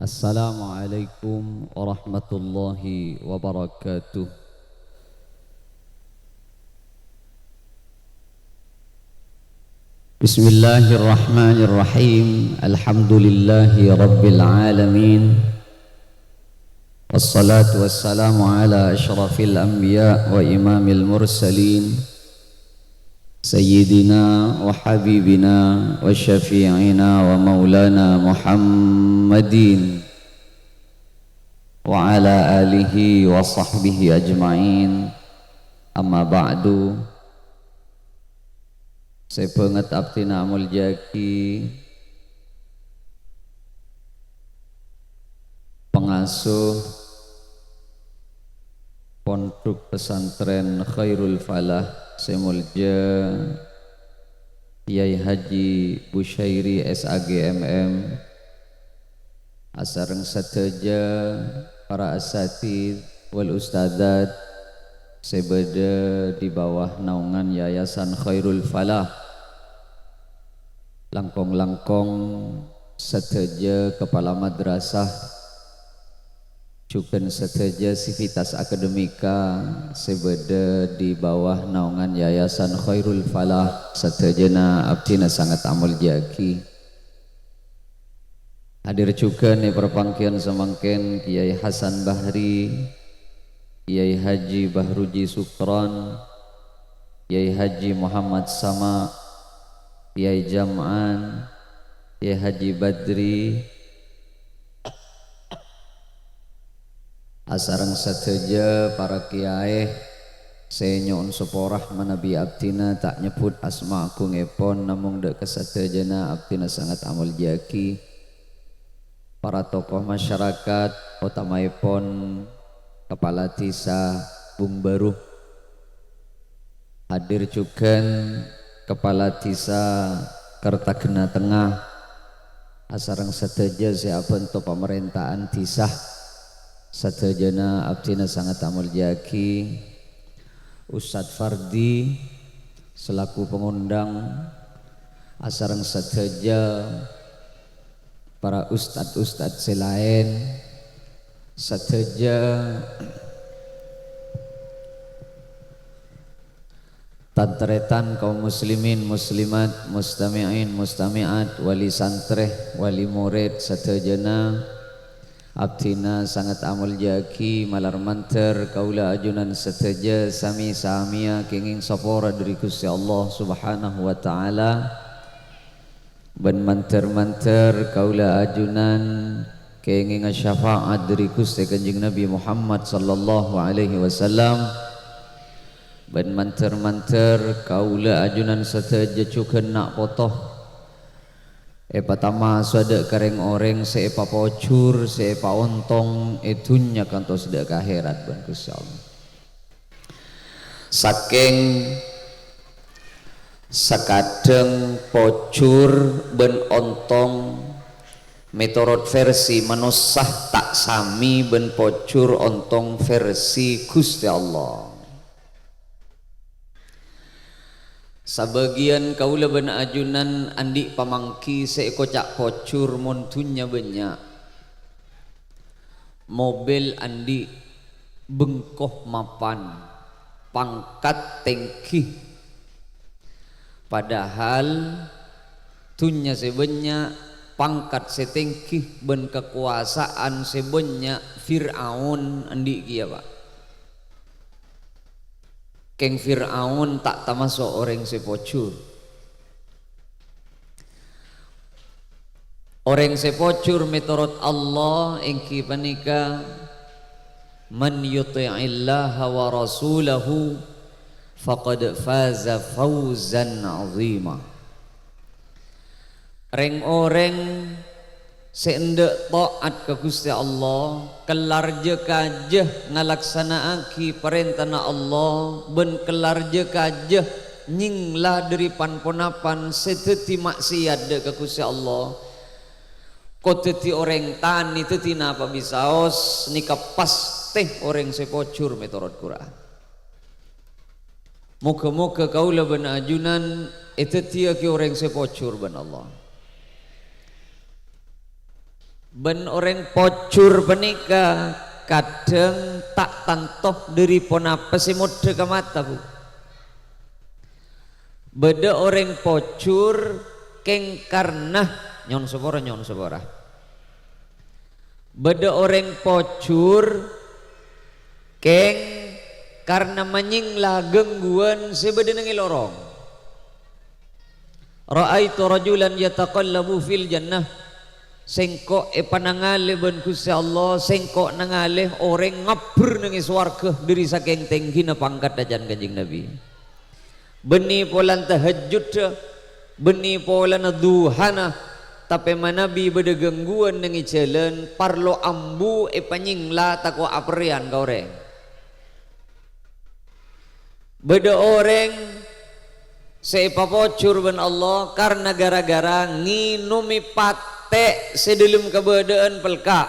Assalamualaikum warahmatullahi wabarakatuh. Bismillahirrahmanirrahim. Alhamdulillahi rabbil alamin. Wassalatu wassalamu ala ashrafil anbiya wa imamil mursalin, Sayyidina wa habibina wa syafi'ina wa maulana Muhammadin wa ala alihi wa sahbihi ajma'in. Amma ba'du. Saya penget abtina amul jaki pengasuh pondok pesantren Khairul Falah Semulja Kiai Haji Busyairi SAGMM, asareng sateja para asatid wal ustadzat sebeda di bawah naungan Yayasan Khairul Falah, langkong-langkong sateja kepala madrasah, cuken sateja sivitas akademika sebeda di bawah naungan Yayasan Khairul Falah, satejana abdina sangat amul jaki. Hadir cuken di perpangkian semangken Kiai Hasan Bahri, Kiai Haji Bahruji Sukron, Kiai Haji Muhammad Sama, Kiai Jam'an, Kiai Haji Badri, asarang sateja para kiai senyon seporah manabi abdina tak nyebut asma aku ngepon namung dek kesatejana abdina sangat amal jaki. Para tokoh masyarakat utamaipun Kepala Desa Bung Baruh, hadir juga Kepala Desa Kertagena Tengah, asarang sateja siapa untuk pemerintahan desa satejana abdina sangat amul jaki. Ustadz Fardi selaku pengundang, asarang sateja para ustadz-ustadz selain sateja tantretan kaum muslimin muslimat, mustami'in mustami'at, wali santreh wali murid satejana abdina sangat amul jaki. Malar manter kaula ajunan sateja sami samia kenging sapora dari Gusti Allah subhanahu wa ta'ala. Ben manter-manter kaula ajunan kenging syafaat dari Gusti Kanjeng Nabi Muhammad sallallahu alaihi wasallam. Ben manter-manter kaula ajunan sateja cuken nak potoh pertama suada kareng oreng seepa pocur seepa ontong etunya kantos dak akhirat ban Gusti Allah. Saking sakadeng pocur ben ontong metorot versi manusah tak sami ben pocur ontong versi Gusti Allah. Sebagian kaula ben ajunan andi pamangki seekocak pocur montunya banyak, mobil andi bengkoh mapan pangkat tengki, padahal tunya sebanyak pangkat setengki ben kekuasaan sebanyak Fir'aun andi kia pak. Keng Fir'aun tak termasuk orang sepocur. Orang sepocur metorot Allah engki panika man yuti'illaha wa rasulahu faqad faza fawzan azima. Reng-oreng seendek taat ke Gusti Allah, kelar je kajeh ngalaksanaaki perintahna Allah, ben kelar je kajeh nyinglah dari panponapan seteti maksiat de ke Gusti Allah. Koteti orang tani teti napa bisaos nika pas teh orang sepocur metorot Quran. Muka-muka kaula ben ajunan itu tia ki orang sepocur ben Allah. Ben orang pocur penika kadang tak tantoh dari ponapa si mode ke mata bu. Beda orang pocur keng karena nyon sebora. Beda orang pocur keng karena menyinglah gangguan sebeda nengi lorong. Ra'aitu rajulan yataqallabu fil jannah, sengkok panangale ben Gusti Allah, sengkok nangalih orang ngabur nengi swarga dari saking tinggi na pangkat dajan Kanjeng Nabi. Beni polan tahajud, beni polan duhana, tapi manabi beda gangguan nengi jalan parlo ambu panyingla takwa aprian ka orang. Beda orang sepa pocur ben Allah karena gara-gara nginumi pate sedelum kebedaan pelka.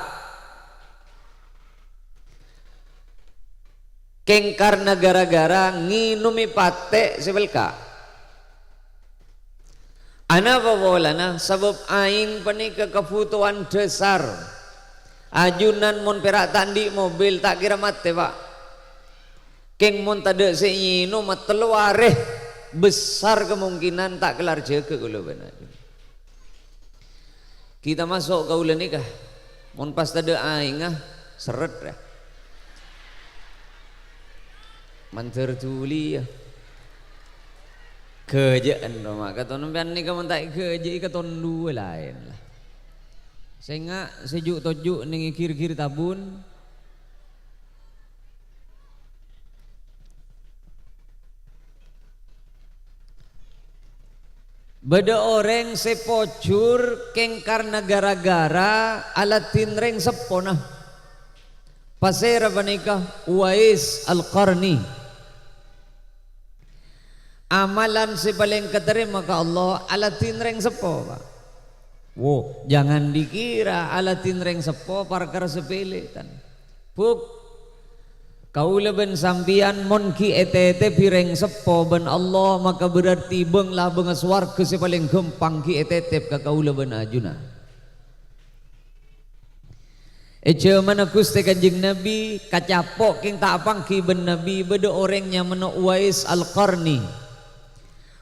Keng karena gara-gara nginumi pate sebelka. Ana babolana sebab aing panika kebutuhan dasar. Ajunan mon perak tandi mobil tak kira mate pak. Keng mon tade senyino mateluareh besar kemungkinan tak kelar jaga kula benar. Kita masuk ke ulah nikah, mon pas tade aing seret dah. Manter tuli ya. Kerjaan rumah katon pian nikah mon tak kerja katon dua lain lah. Sehingga sejuk tojuk ning kir-kir tabun. Beda orang sepocur keng karena gara-gara alatin reng sepona pasera panika Uwais Al-Qarni. Amalan si paling keterima ke Allah alatin reng sepo pak. Wow, jangan dikira alatin reng sepo perkara sepele kan. Buk kaula ben sampian mon ki etete pireng sepo ben Allah maka berarti benglah bengas warga si paling gempang ki etete ka kaula ben ajuna. Eje mana Gusti Kanjeng Nabi kacapok king tak pangki ben Nabi beda orangnya mana Uwais Al-Qarni.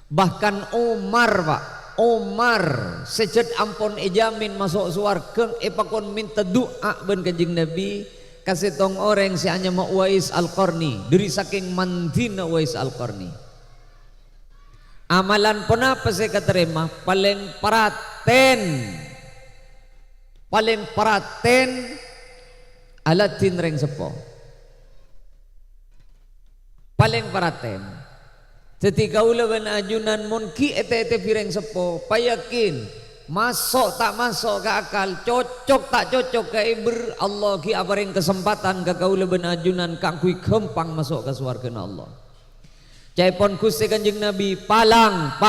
Bahkan Umar pak, Umar sejad ampun ejamin masuk swarga pakon minta doa ben Kanjeng Nabi. Kasih tong orang si hanya mau Uwais Al-Qarni dari saking mandina Uwais Al-Qarni. Amalan pun apa saya keterima paling paraten alatin reng sepo paling paraten ketika ulah ben ajunan mun ki ete pireng sepo payakin masuk tak masuk ke akal, cocok tak cocok ke iber Allah ki aparing kesempatan ke kaula ben ajunan kang kui gempang masuk ke swarga Allah. Caipon Gusti Kanjeng Nabi palang.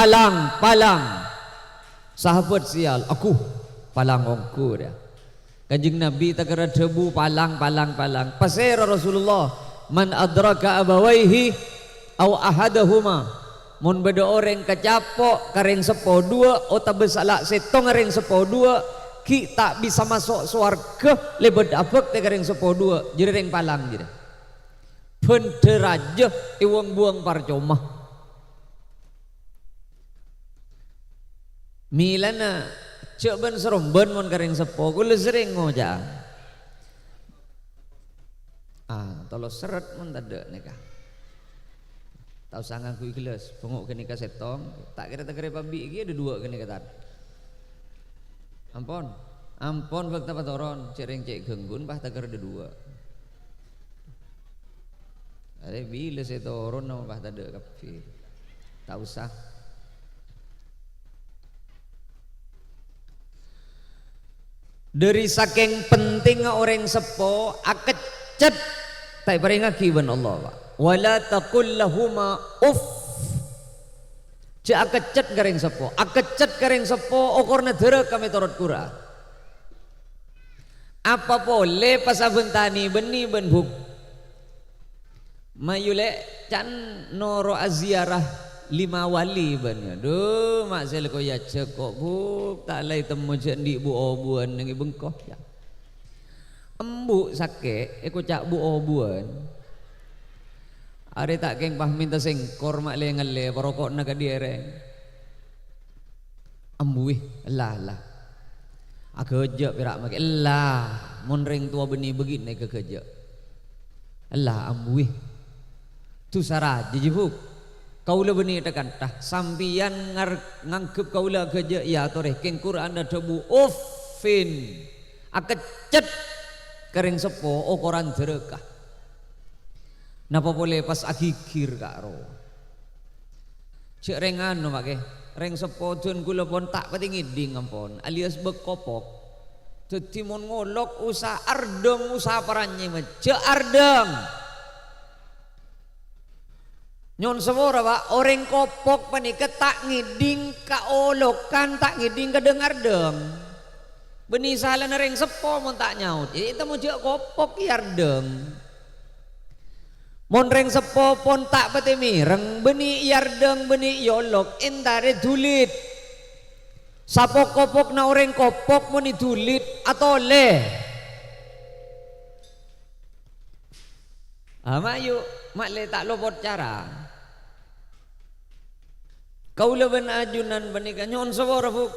Sahabat sial, aku palang ongku dia. Kanjeng Nabi tak kira debu palang. Pasera Rasulullah man adraka abawaihi au ahadahuma. Mun beda orang kecapok kareng sepo dua otak besalak setong kareng sepo dua ki tak bisa masuk swarga lebet apek te kareng sepo dua jadi reng palang jadi bener aja iwang buang parcoma milana cek ben seromben mun kareng sepo kula sering ngoja tolo seret mun tade nikah. Tahu sangat ku ikhlas penguk kini kasetong tak kira pabik iki ada dua kini kata ampon fakta patoron cereng cek genggun bah tak kira ada dua ada bila saya toron nama bah tak ada kafir tak usah dari saking penting orang sepo akecet tak peringaki ban Allah pak. Wala taqul lahuma uff. Cak akecet gareng sepo, akecet gareng sepo okorna dera kami torot kura. Apa boleh pasaben tani beni ben buk. Mayule can noro aziarah 5 wali banyak. Duh mak saya ko ya cekok bu tak lay temu jendi bu obuan ngi bengkoh ya. Embu sakit eko cak bu obuan. Are tak keng pah minta sengkor mak le ngale parokok na ka diereng. Embu lah. Akeja pirak mak lah mun ring tua beni begini kekeja. Allah embu tu sarah jijibuk. Kaula beni tekan tah sampian ngangkep kaula kerja ya toreh keng Quran ada debu uffin akecet kering sepo ukuran derekah napa boleh pas agikir karo cek rengan no make reng sepo tun kula pon tak pati ngiding ampun alias bekopok dadi mon ngolok usah ardeng usah paranye cek ardeng. Nyon semua pak orang kopok paniket tak ngiding ka olokan tak ngiding ka dengar deng beni salah nereng sepo mon tak nyaut jadi kita mau jek kopok iar deng mon reng sepo pon tak pati mireng beni iar deng beni yolok entare dulit sapo kopok na orang kopok mon dulit atau leh amayu mak le tak lopot cara kaula ben ajunan benika nyon sawara buk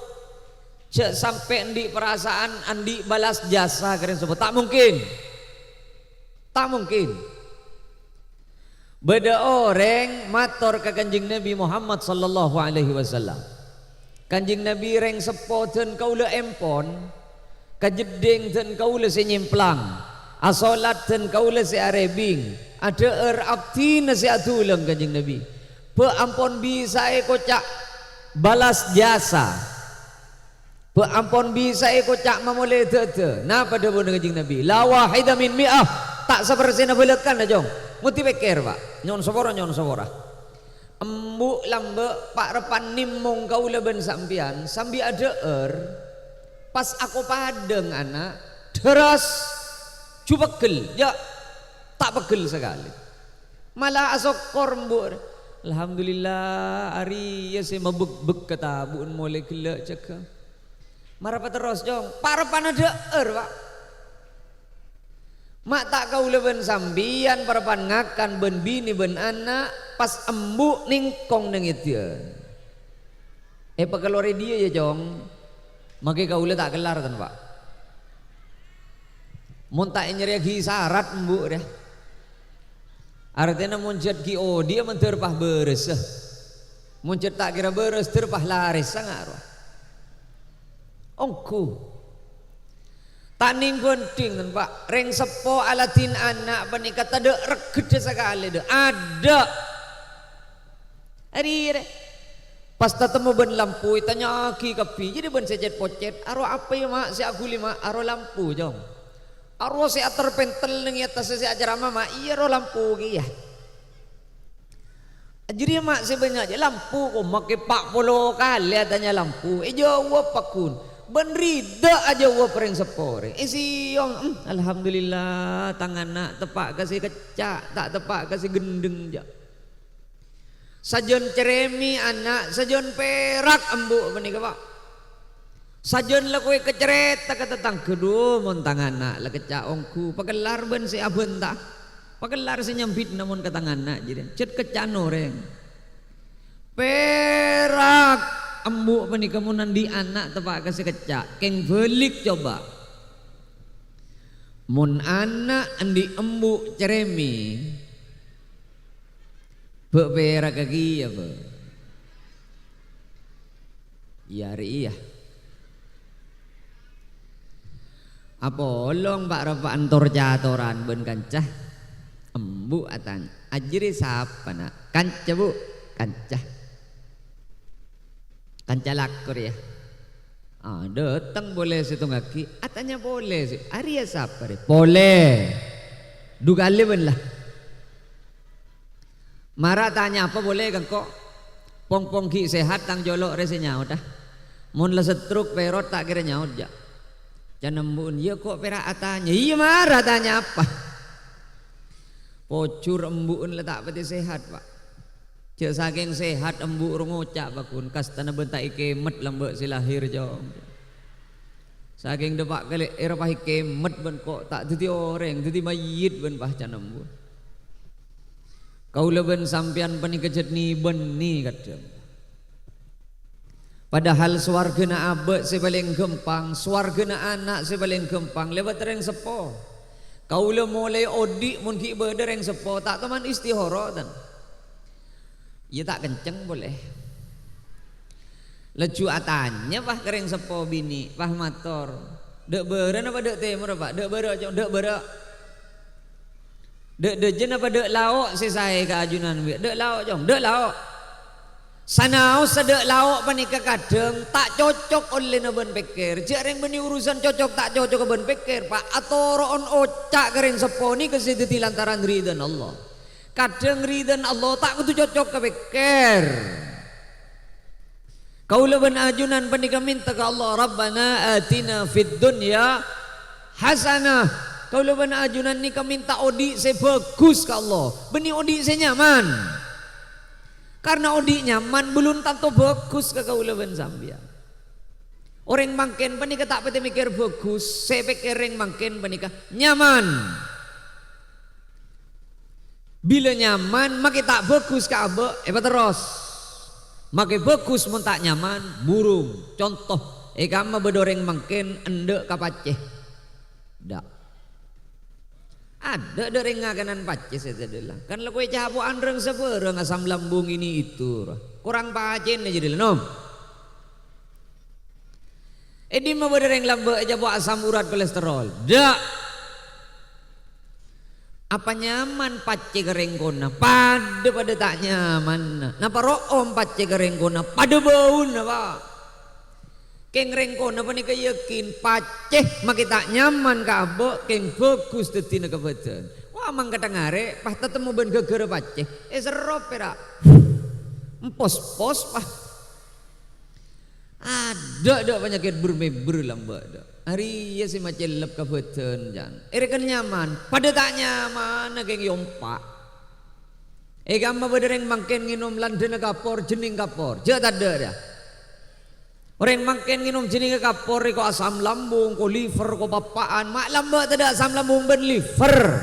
cek sampai andi perasaan andi balas jasa keren sebut tak mungkin beda orang mator ke kanjeng Nabi Muhammad sallallahu alaihi wasallam kanjeng Nabi reng sepoten kaula empon kajedeng ten kaula senyimplang asolat ten kaula se arebing ada abtina se atulang kanjeng Nabi ampun bisa kocak balas jasa ampun bisa kocak memulai tete nah pada bunda kanjeng Nabi la wahida min mi'ah tak sepersena beletkan jong muti pikir pak nyon sawara embu lambe pak repan nimong kaula ben sampian sambi ada pas aku padeng anak deras cupegel ya tak pegel sekali malah asok kormbur alhamdulillah hari ya saya mabuk kata buun mulai gelak caka marapa terus jong parapan ada pak mak tak kau leben sambian parapan ngakan ben bini ben anak pas embu ningkong nengitian pakalore dia ya jong maka kau tak kelar kan pak mun tak nyeri syarat embu deh artinya muncet ki dia menterpah beres muncet tak kira beres terpah laris sangat ongku tak ning penting kan pak reng sepo alatin anak panik kata de regede sekali de ada hari pas tetemu ben lampu tanya ki kapi jadi ben secet pocet aro apa ya mak si aku lima aro lampu jong aro si terpentel nang atas si ajar mama iya ro lampu ki ya jadi mak sebenarnya lampu kok make 40 kali adanya lampu jawa pakun ben rida aja wa pereng sepore siong alhamdulillah tangan nak tepak kasih kecak tak tepak kasih gendeng ja sajon ceremi anak sajon perak embu menika pak sajon lah kue keceret tak tetang kedua montang anak lah kecak ongku pakelar ben si aben tak pakelar si nyambit namun ke tangan anak jadi cet kecano reng perak embu menika munan di anak tepak kasih kecak keng belik coba mun anak andi embu ceremi perak kaki apa ya iya apa long pak rafa antor jatoran ben kancah embu atang ajri siapa nak kancah bu kancah lakur ya datang boleh situ ngaki atanya boleh sih Arya siapa deh boleh dua kali ben lah marah tanya apa boleh kan kok pong ki sehat tang jolok resi nyaut dah mun la setruk perot tak kira nyaut ja janembun ya kok perak atanya iya marah tanya apa pocur embun letak peti sehat pak Cek saking sehat embuk rongocak bakun kastana bentak ikemet lambek silahir jom. Saking depak kali era pah ikemet ben kok tak dadi orang dadi mayit ben pah canembun. Kau leben sampian pani kejet ni beni kadang. Padahal swargana abek sebaling gempang, swargana anak sebaling gempang lewat tereng sepo. Kau le mulai odik mun ki berdereng sepo tak teman istihara dan. Ya tak kenceng boleh. Leju atanya pah kering sepo bini, pah motor. Dek beren apa dek timur pak? Dek beren jong, dek beren. Dek dejen apa dek lauk si saya ke ajunan biar. Dek lauk jong, dek lauk. Sanau sedek lauk panika kadang tak cocok oleh naben pikir. Jarang beni urusan cocok tak cocok ben pikir pak. Atau roon ocak kering sepo ni kesideti lantaran ridhan Allah. Kadang ridhan Allah tak kudu cocok ke pikir. Kau leben ajunan panika minta ke Allah Rabbana atina fid dunya hasanah. Kau leben ajunan ni ka minta odi se bagus ke Allah. Beni odi se nyaman. Karena odi nyaman belum tentu bagus ke kau leben sambian. Orang mangken panika tak pete mikir bagus, se pikir reng mangken panika nyaman. Bila nyaman makai tak bagus ke abe apa terus makai bagus mun tak nyaman burung contoh kama bedoreng mangken endek kapaceh dak ada doreng ngakanan paceh setelah kan lo kue cahapu andreng seberang asam lambung ini itu kurang pacen aja dulu nom di mah bedoreng lambung aja buat asam urat kolesterol dak. Apa nyaman pace kering kona pada tak nyaman. Napa room pace kering kona pada bau napa. Keng rengkona apa ni yakin pace makai tak nyaman ka abe keng bagus tetina kebetulan. Wah mang kata ngare pah tetemu ben gegere pace. Serop pera. Empos-pos pah. Ada penyakit bermember lamba ada. Hari ya si macam lep kebetulan jan. Kan nyaman, pada tak nyaman keng yompak. Gamma berdereng mangken nginum landena kapor jening kapor. Jat ada dah. Orang mangken nginum jening kapor ko asam lambung, ko liver, ko papaan. Mak lamba tidak asam lambung ben liver.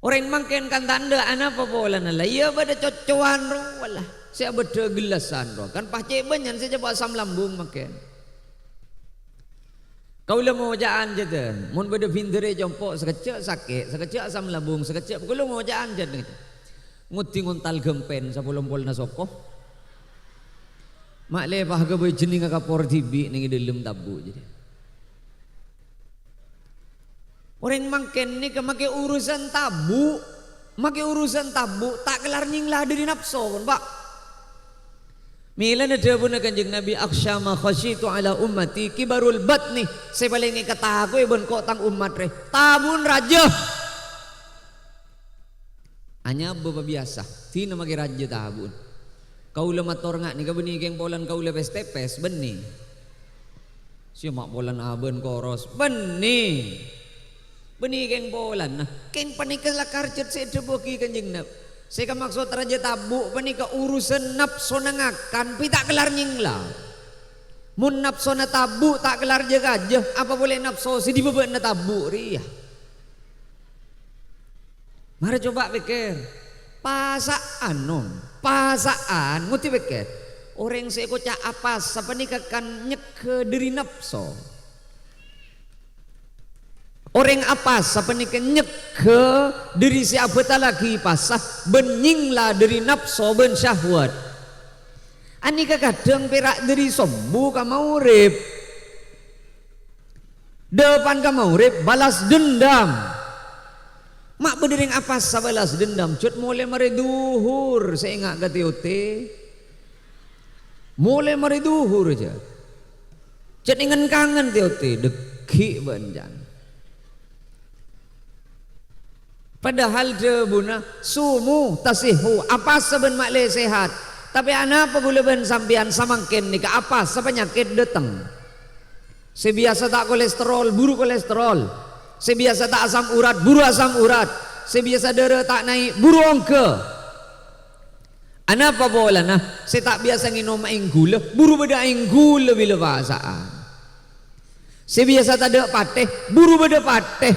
Orang mangken kan tanda anak apa bola nala. Ya pada cocokan roh lah. Saya beda gelasan roh. Kan pacek banyak saya coba asam lambung makan. Kau le mau jaan jaden, mun beda pindere jompok sekecek sakit, sekecek asam lambung, sekecek kau le mau jaan jaden. Nguti ngontal gempen sapulom pol nasoko. Mak le pah ke jening kapor tibi ning dalam tabu jadi. Orang mangken ni ke make urusan tabu, make urusan tabu tak kelar nyinglah dari nafsu kan pak. Mila ada pun kanjeng Nabi aksyama khasyitu ala ummati kibarul batni sebalingi kata aku ibon kok tang umat re tabun raja hanya bapa biasa tina magi raja tabun kau le mator ngak ni ka beni keng polan kau le pes beni si mak polan aben koros beni keng polan nah keng panik lakar cet se deboki kanjeng Nabi. Saya maksud raja tabu panika urusan nafsu nangakan pi tak kelar nyingla. Mun nafsu na tabu tak kelar jaga aja apa boleh nafsu si dibeban na tabu ria. Mari coba pikir. Pasaan nguti pikir. Orang saya kocak apa sapanika kan nyeke diri nafsu. Orang apa sapanika nyeke diri siapa tak lagi pasah benyinglah dari nafsu ben syahwat. Anika kadang perak diri sombu ka maurip. Depan ka maurip balas dendam. Mak berdering apa sabalas dendam cut mulai mari duhur saya ingat ke TOT. Mulai mari duhur aja. Cut ingan kangen TOT deki banjan. Padahal dia buna sumu tasihu apa seben makle sehat. Tapi anak pegulaban sampian samangkin nika apa sepenyakit datang. Sebiasa tak kolesterol buru kolesterol. Sebiasa tak asam urat buru asam urat. sebiasa dere tak naik buruang ke. Anapa bola nah, saya tak biasa nginom aing gula, buru beda aing gula bila bahasaan. Saya biasa tak ada pateh, buru beda pateh.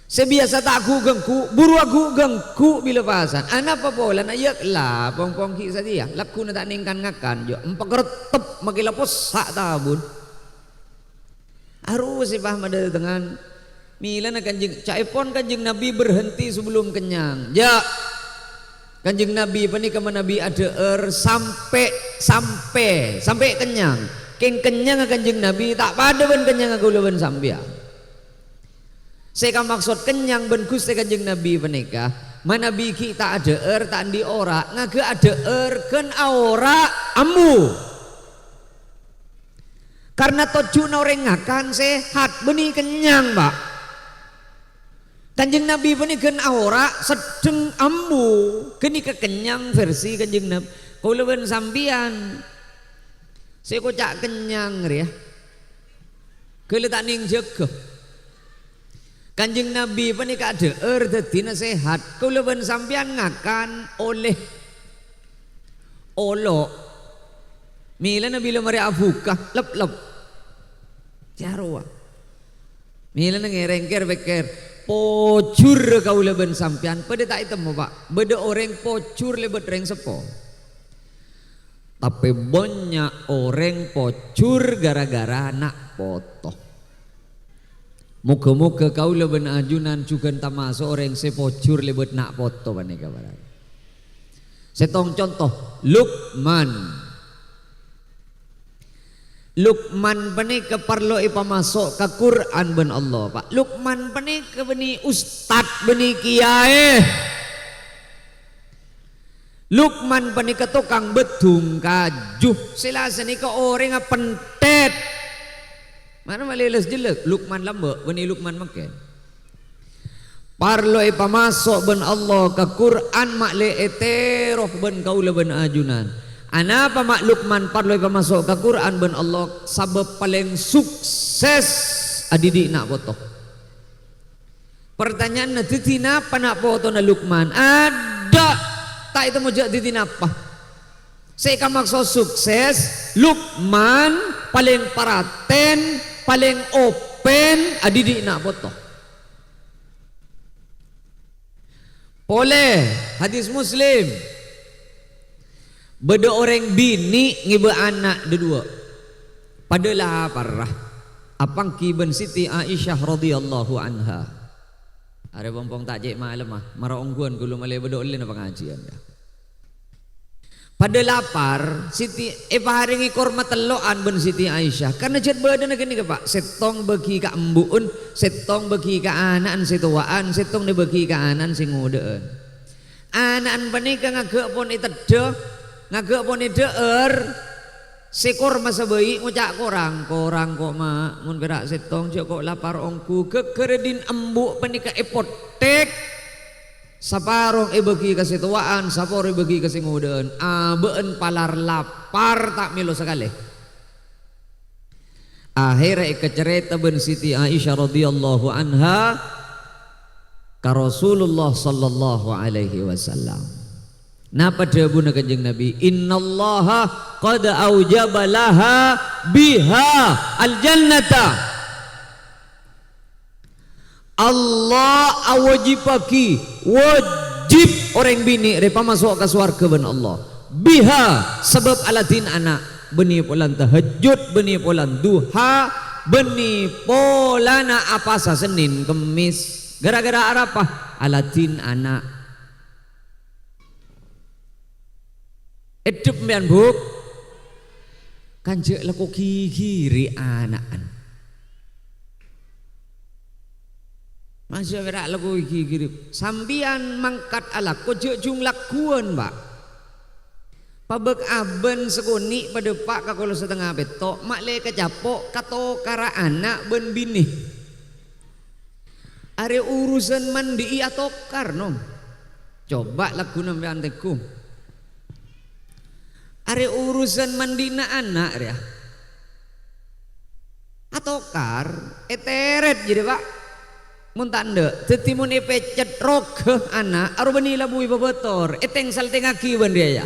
Saya biasa tak aku gengku, buru aku gengku bila bahasaan. Anapa bola nah yaklah pong-pong ki saja, laku na tak ningkan ngakan jo, empak retep makila posak tabun. Harus si paham ada dengan mila na kanjeng caipon kanjeng Nabi berhenti sebelum kenyang. Ya. Kanjeng Nabi pani kama Nabi ada sampai kenyang. King kenyang kanjeng Nabi tak pada ben kenyang aku lewen sambian. Saya maksud kenyang ben Gusti kanjeng Nabi panika. Mana Nabi kita ada tak di ora ngage ada ken aura ambu. Karena tojuna orang ngakan sehat benih kenyang Pak. Kanjeng Nabi benih ken aura sedeng ambu geni kekenyang versi kanjeng Nabi. Kau lewen sambian. Saya kocak kenyang ya. Kele tak ning jaga. Kanjeng Nabi benih kada dadi sehat. Kau lewen sambian ngakan oleh olok. Mila na bila mari abuka lep jarwa. Mila na ngerengker beker pocur kau leben sampian pada tak itemu Pak. Beda orang pocur lebet reng sepo. Tapi banyak orang pocur gara-gara nak foto. Muka-muka kau leben ajunan juga tamasuk orang sepocur lebet nak foto panika barang. Setong contoh Lukman bani keperlu ipamasuk ke Quran ben Allah Pak. Lukman bani ke bani ustad bani kiai. Lukman bani ke tukang bedung kajuh. Silasani ke orang pentet. Mana malilas jelek Lukman lambe bani Lukman makin. Parlo ipamasuk ben Allah ke Quran makle eteroh ben kaula ben ajunan. Anapa mak Lukman parloi masuk ke Quran ben Allah sabab paling sukses adidi nak foto. Pertanyaan na titina apa nak foto na Lukman? Ada tak itu mujak titina apa? Saya kan maksud sukses Lukman paling paraten paling open adidi nak foto. Boleh hadis Muslim. Beda orang bini ngiba anak dua. Padalah parah. Apang kiben Siti Aisyah radhiyallahu anha. Are pompong tak jek malam mara ongguan kulo male beda ulin pengajian dah. Pada lapar Siti paring korma teloan ben Siti Aisyah. Karena jet badan gini ke Pak. Setong bagi ka embuun, setong bagi ka anaan situaan, setong dibagi ka anan sing ngudeen. Anaan panika ngagek pon itedhe ngagak poni deer sekor masa bayi ngucak korang kok mak mun berak setong jek kok lapar ongku kekeredin embuk panika epotek saparong bagi kasituaan sapor bagi kasinguden abeen palar lapar tak milo sekali. Akhirnya kecerita ben Siti Aisyah radhiyallahu anha ka Rasulullah sallallahu alaihi wasallam. Napa dawuhna Kanjeng Nabi? Innallaha qad aujaba laha biha aljannata. Allah awajibaki wajib orang bini repa masuk ke surga ben Allah. Biha sebab alatin anak beni polan tahajud, beni polan duha, beni polana apa sa Senin Kemis. Gara-gara apa? Alatin anak. Edep mbian buk kanjek laku kiri anaan masih berak laku kiri sambian mangkat ala kojek jumlah kuan Pak pabek aben sekuni pada Pak kakolo setengah betok makle kecapok kato kara anak ben bini are urusan mandi atau karno coba laku nambian teku are urusan mandina anak ya atau kar eteret jadi Pak mun tanda tetimun epecet rok anak aru benila bui babetor eteng sal tengaki ban dia ya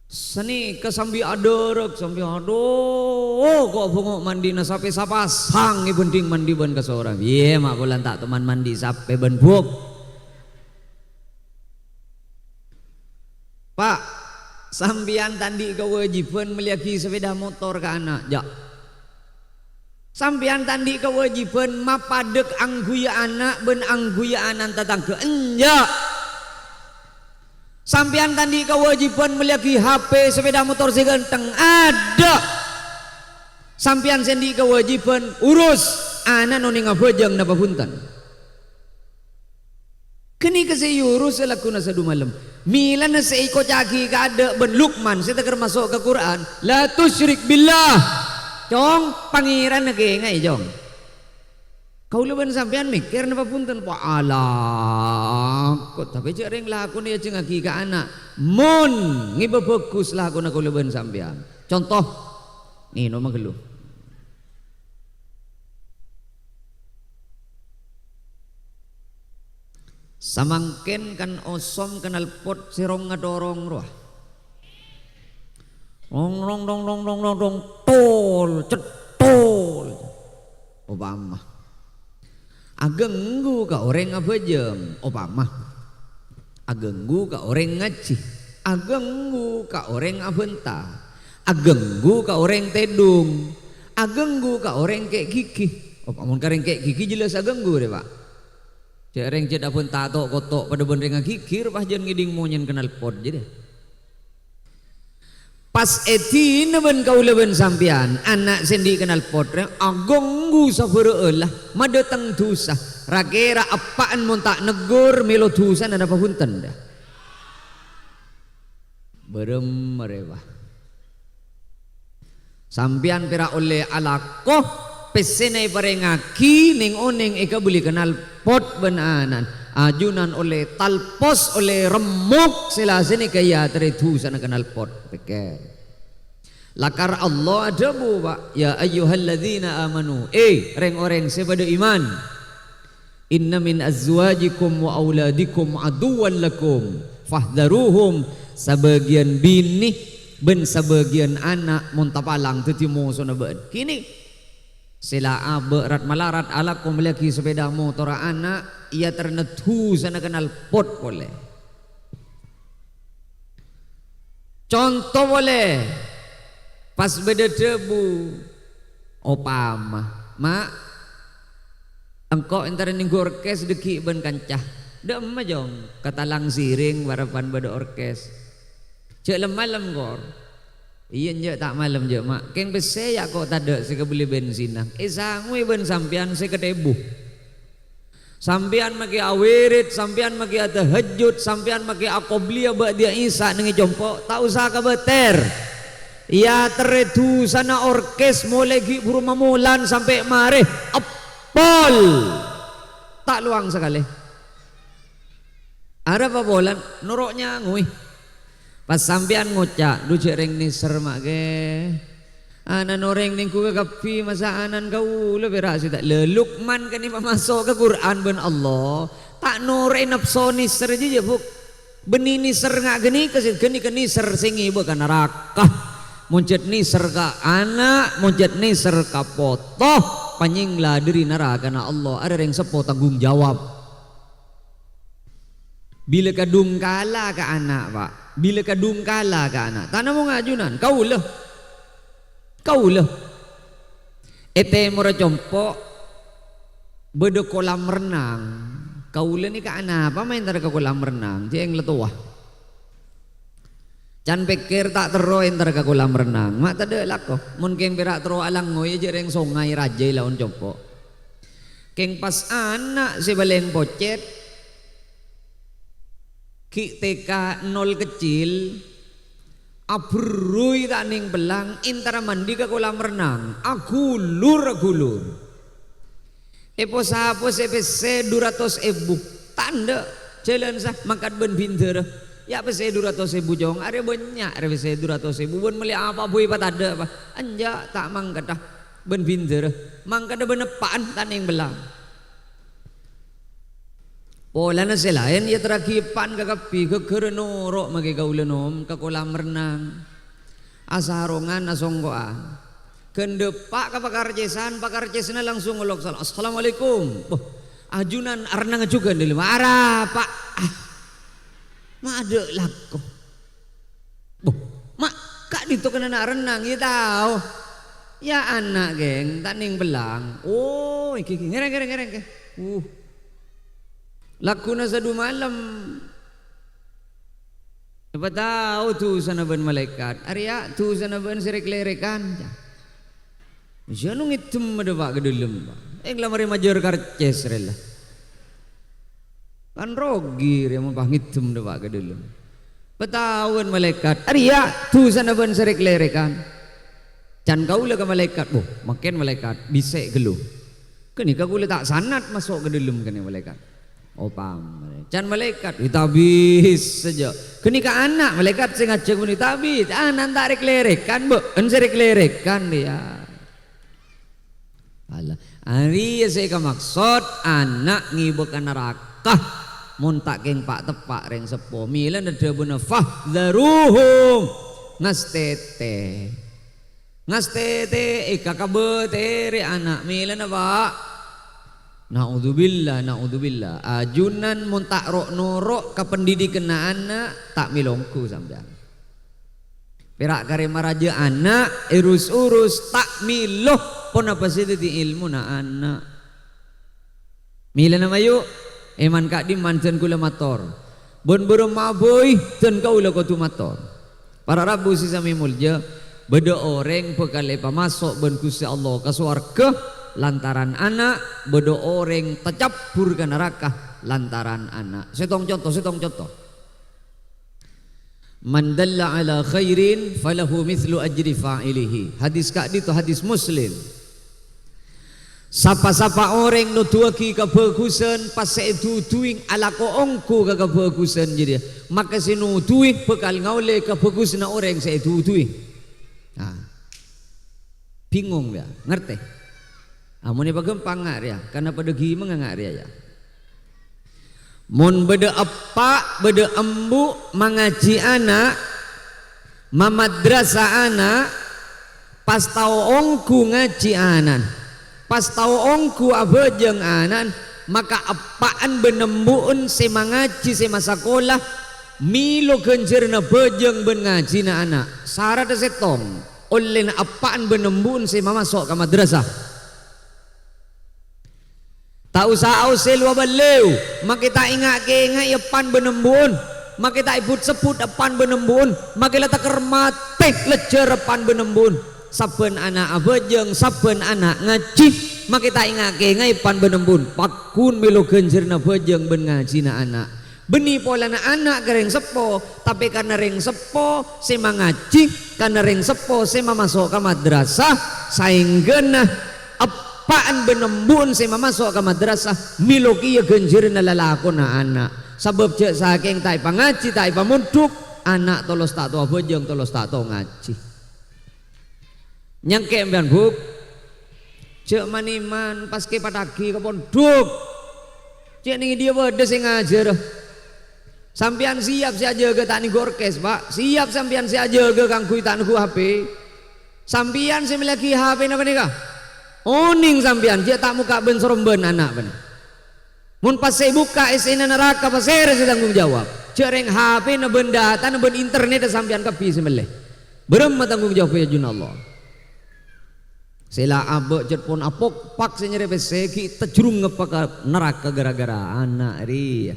seni kesambi adorok sambi aduh kok bungok mandi na sampai sapasang ibending mandi ban ke seorang iya mak bulan tak teman mandi sampai ban buk pak sambian tandi kewajiban meliaki sepeda motor ke anak jak sampian tandi kewajiban mapadek angguya anak ben angguya anak tetangga enjak sampian tandi kewajiban meliaki HP sepeda motor seganteng ada sampian sendi kewajiban urus anak noni ngabajang napa punten kini keseyurus selaku nasadu malam mila na seiko cagi kada ben Luqman saya tegar masuk ke Quran la tusyrik billah Jong pangeran nage ngai jong. Kau leban sampean mikir napa punten pa alah. Kok tapi cek reng laku ni ceng aki ka anak. Mun ngiba bagus lah kau nak kau leban sampean. Contoh ni nama gelu. Samangken kan osom kenal pot sirong ngadorong roh. Rong rong rong rong rong rong rong tol cetol Obama agenggu ka orang apa jam Obama agenggu ka orang ngaji agenggu ka orang abenta agenggu ka orang tedung agenggu ka orang kek gigi Obama kareng kek gigi jelas agenggu deh pak cereng ced abenta tok kotok pada benrenga gigi repah jan ngiding monyen kenal pot jadi pas eti neben kau leben sampian anak sendi kenal potre agonggu sabereul lah madeteng dosa rakera apaan mun tak negur melo dosa nana papunten dah berem mereba sampian pira oleh alakoh pesenai parengaki ning oneng eka beli kenal pot benanan ajunan oleh talpos oleh remuk selaseni kaya teretu sana kenal pot peker lakar Allah ada bu pak ya ayyuhalladzina amanu reng-oreng sebada iman inna min azwajikum wa auladikum aduwan lakum fahdharuhum sebagian bini ben sebagian anak muntapalang tetimu sona ben kini sila berat malarat ala ko melaki sepeda motor anak ia ternetu sana kenal pot boleh contoh boleh pas beda debu opama mak engkau entar ning orkes deki ben kancah dem majong katalang siring warapan beda orkes cek lem gor iya nje tak malam je mak keng bese ya kok tada sika beli bensin sangwe ben sampean sika debu sampean maki awirit sampean maki tahajud sampean maki aqobliya ba dia isa nengi jompo tak usah ka beter ya teretu sana orkes mulai gi buru mamulan sampai mare apol tak luang sekali ada apa bolan nuroknya ngui pas sampean ngocak du cereng ni sermak ke ana noreng ning ku kapi masa anan kau le berak tak le Luqman kan ni masuk ke Quran ben Allah tak nore nafsoni ser je buk benini ser ngak geni geni ser singi bukan neraka muncet ni ser ka anak muncet ni ser ka potoh panyinglah dari neraka na Allah ada yang sepo tanggung jawab bila kadung kala ke anak pak bila kadung kala ke anak tanah mau ngajunan kau lah ete mura compok beda kolam renang kau lah ni ke anak apa main tar ke kolam renang dia yang letuah can pikir tak tero entar ke kolam renang mak tade lako mun keng berak tero alang ngoy je reng songai raja lawan compok keng pas anak si baleng pocet ki TK nol kecil abrui tak ning belang intara mandi ke kolam renang agulur sapo sepese 200.000 tanda jalan sah makan ben binter ya pese 200.000 jong are banyak are pese 200.000 bon meli apa bui pat ada apa anja tak mangkatah ben pinter mangka da benepaan taning belang pola na selain ya terakipan kakapi kekerenorok magi kaulenom ka kolam renang asarongan asonggoan kendepak ka pakarcesna langsung ngolok salam assalamualaikum ajunan arenang juga di lima arah pak ada lako mak kak dito ka na renang ya tahu ya anak geng taning belang oh iki ngereng laku na sa dumalam apa tahu tuh sana ben malaikat Arya tuh sana ben sirik-lirikan siya nung itum madaba gedulem lamari majer karces rela kan rogi dia mau pangitum daba gedulem petahuan malaikat Arya tuh sana ben sirik-lirikan can kaula ka malaikat makin malaikat bisek gelu kini kagula tak sanat masuk gedulem kani malaikat paham can malaikat itabis saja kini ka anak malaikat sing ngajeng muni tabis anak tak rek-lerekan rek-lerekan dia alah ari saya ka maksud anak ngibuk ka neraka mun tak keng pak tepak reng sepo milan ada beuna fahdaruhum ngastete ikakabete re anak milan apa naudzubillah ajunan mun tak norok ka pendidikan anak tak milongku sampean perak kare maraja anak urus tak miloh pon apa sih di ilmu na anak mila na mayu eman kak di mancan kula motor bon bero maboy ten kaula ko tu motor para rabu si sami mulja beda orang pekale pamasok ben Gusti Allah ka swarga lantaran anak bodo orang tercampur ke neraka lantaran anak. Setong contoh. Man dalla ala khairin falahu mithlu ajri fa'ilihi. Hadis kak itu hadis Muslim. Sapa-sapa orang nutuaki kebagusan pas itu tuing ala ko ongku ke kebagusan jadi maka sinu tuing bekal ngaule kebagusan orang saya itu tuing. Bingung ya, ngerti? Amun ni bagempang ngak dia, karena pada gimana ngak dia ya. Mun beda apa, beda embu mengaji anak, mamadrasah anak, pas tau ongku ngaji anan, pas tau ongku abejeng anan, maka apaan benembuun sema ngaji sema sekolah, milo kencerna bejeng ben ngaji na anak. Syarat setong, oleh apaan benembuun sema masuk ke madrasah. Tak usah ausel wabaleu makita ingat yapan benembun makita ibut seput depan benembun makita kermate lecer depan benembun saben anak abejeng saben anak ngaji makita ingat yapan benembun pakun milo genjerna bejeng ben ngaji na anak beni pola na anak gereng sepo tapi karena reng sepo sema ngaji karena reng sepo sema masuk ke madrasah sainggena apaan benembun sema masuk ke madrasah miloki ya genjer na lalako na anak sebab cek saking tak pangaji tak pamunduk anak tolos tak tua bojong tolos tak tua ngaji nyangke mbian buk cek maniman pas ke padagi ke pondok cek nih dia wede sing ngajar sampian siap si aja ke tak nih gorkes pak siap sampian si aja ke kangkui tak nuku HP sampian si miliki HP apa nih kah oning sampian dia tak muka ben soromben anak ben mun pas saya buka SN neraka pas saya tanggung jawab cereng HP na benda tan ben internet sampian kapi semeleh berem tanggung jawab ya jun Allah sela abek jet pon apok pak senyere beseki tejrung ngepak neraka gara-gara anak ri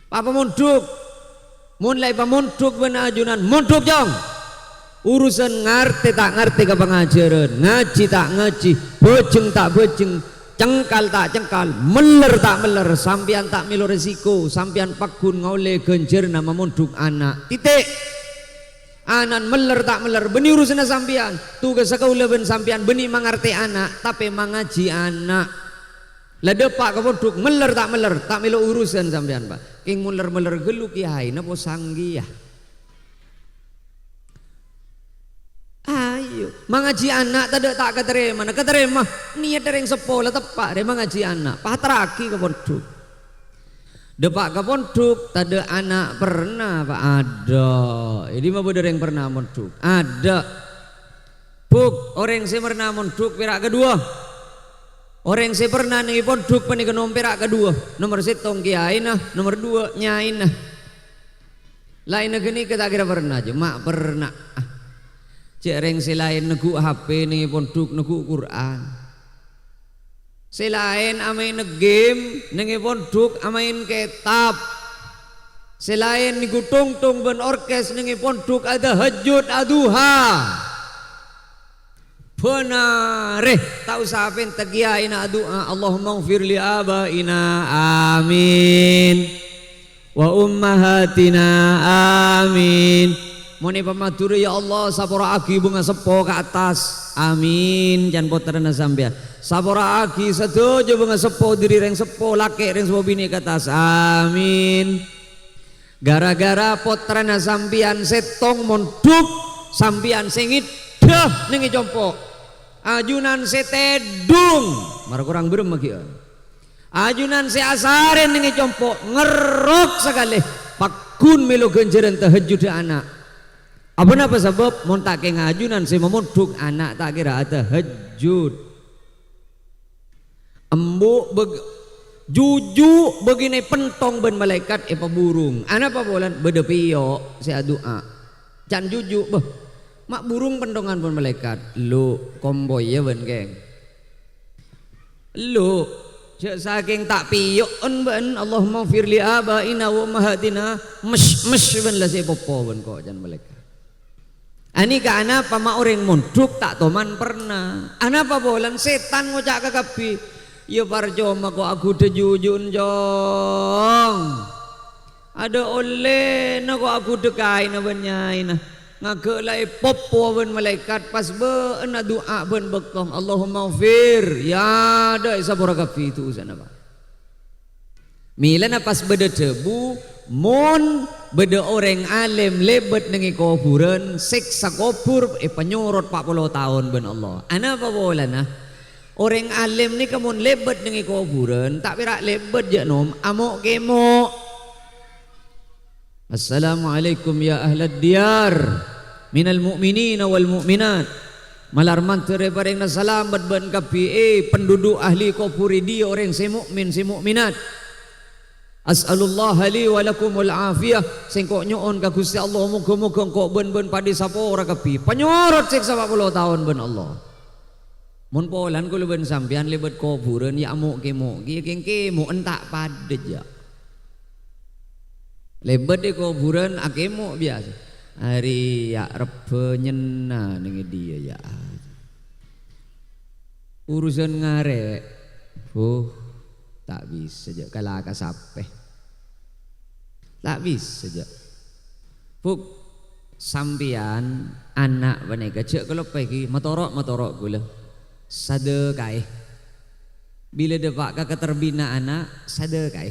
papa munduk mun lai pamunduk ben ajunan munduk jong urusan ngerti tak ngerti ke pengajaran ngaji tak ngaji bojeng tak bojeng cengkal tak cengkal meler tak meler sampian tak milo resiko sampian pakun ngole genjer nama munduk anak titik anan meler tak meler beni urusan sampian tugas sakaula ben sampian beni mengerti anak tapi mengaji anak lade pak ke munduk meler tak milo urusan sampian pak king meler gelu kiai napa sanggi ya ayo mengaji anak tak keterima niat dari yang sepolah tepat dia mengaji anak patraki ke pondok depak ke pondok tada anak pernah Pak ada ini mah bener yang pernah pondok ada buk orang yang pernah pondok perak kedua orang yang pernah nih pondok penikonom perak kedua nomor setong kiai nah nomor dua nyai nah lain gini kita kira pernah aja mak pernah cek reng selain negu HP nih pondok negu Quran selain amain game nengi pondok amain kitab selain niku tungtung ben orkes nengi pondok ada hajud aduha benar tahu sapin tagiaina doa Allahumma ighfir li abaina amin wa ummahatina amin moni pamaturi ya Allah sapora agi bunga sepo ke atas amin jan poterna sampean sapora agi sedojo bunga sepo diri reng sepo laki reng sepo bini ke atas amin gara-gara poterna sampean setong monduk sampean singit dah nengi jompo ajunan setedung mar kurang berem lagi ajunan seasaren nengi jompo ngerok sekali pakun melu genjeran tahajud anak apa sebab mon tak ke ngajunan si memunduk anak tak kira ada hajud embuk juju begini pentong ben malaikat apa burung anak apa bolan beda piyo si doa can juju beh mak burung pentongan pun malaikat lu komboy ya ben geng lu cek saking tak piyo ben Allahumma firli abaina wa ummahatina mes ben lah si popo ben kok jan malaikat ani ka ana pa ma orang monduk tak toman pernah ana pa bolan setan ngocak kakapi ya parjoma kok aku dejujun jong ada oleh na kok aku dekai na benyai na ngagelai popo ben malaikat pas be na doa ben bekong Allahumma fir ya da sabura kapi itu sana ba milana pas beda debu mon beda orang alim lebet nengi kuburan siksa kubur penyorot 40 tahun ben Allah ana apa bolana orang alim ni kamun lebet nengi kuburan tak pira lebet je nom amok kemo assalamualaikum ya ahlad diyar minal mu'minina wal mu'minat malarman tere pareng na salamat ben kapi penduduk ahli kuburi dia orang si mukmin si mukminat as'alullah li wa lakumul afiyah sengkok nyoon ka Gusti Allah muga-muga kok ben-ben padi sapora kapi penyorot siksa 40 tahun ben Allah mun polan kulo ben sampean lebet kuburan ya amuk kemo kemo entak padet ya lebet di kuburan akemo biasa hari ya rebe nyena ning dia ya urusan ngarek tak bisa saja kalah kasape tak bisa saja buk sampian anak bane kecek kalau pergi motorok gula sade kai bila depak ka keterbina anak sade kai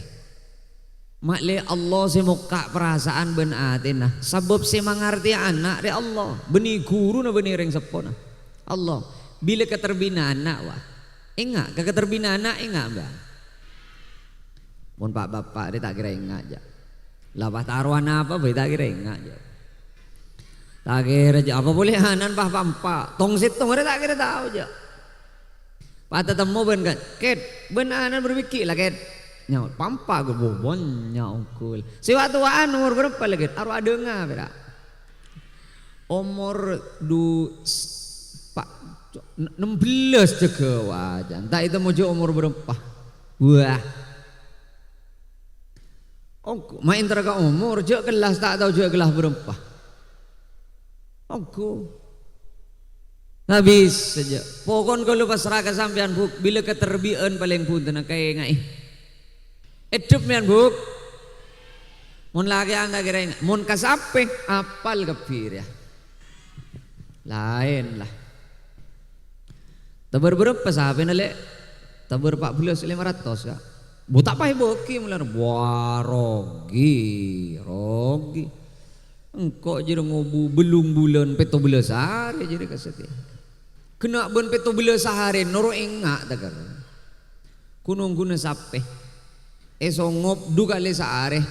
makle Allah si muka perasaan ben atina sebab si mengerti anak de Allah beni guru na beni reng sepona Allah bila keterbina anak wah ingat keterbina anak ingat mbak mun pak bapak dia tak kira ingat aja labah taruhan apa boleh tak kira ingat aja tak kira aja apa boleh hanan pah pampa tong situng dia tak kira tahu aja pak tetemu ben kan ket ben anan berpikir lah ket nyaut pampa gue bobon nyaukul si waktuan umur berapa lagi arwah dengar beda umur pak 16 juga wajan tak itu mau umur berapa wah main terka umur jauh kelas tak tahu jauh kelas berapa habis saja pokon kalau pas raka sampean buk bila keterbian paling punten kayak ngai hidup mian buk mun lagi anda kira mun kasape apal kepir ya lain lah tabar berapa sahabat nale tabar 14.500 ya buta apa boki mulan wah rogi engkau jadi ngobu belum bulan peto belas hari jadi kasih kena ben peto belas hari noro enggak takar kunung guna sape esongop duga le sehari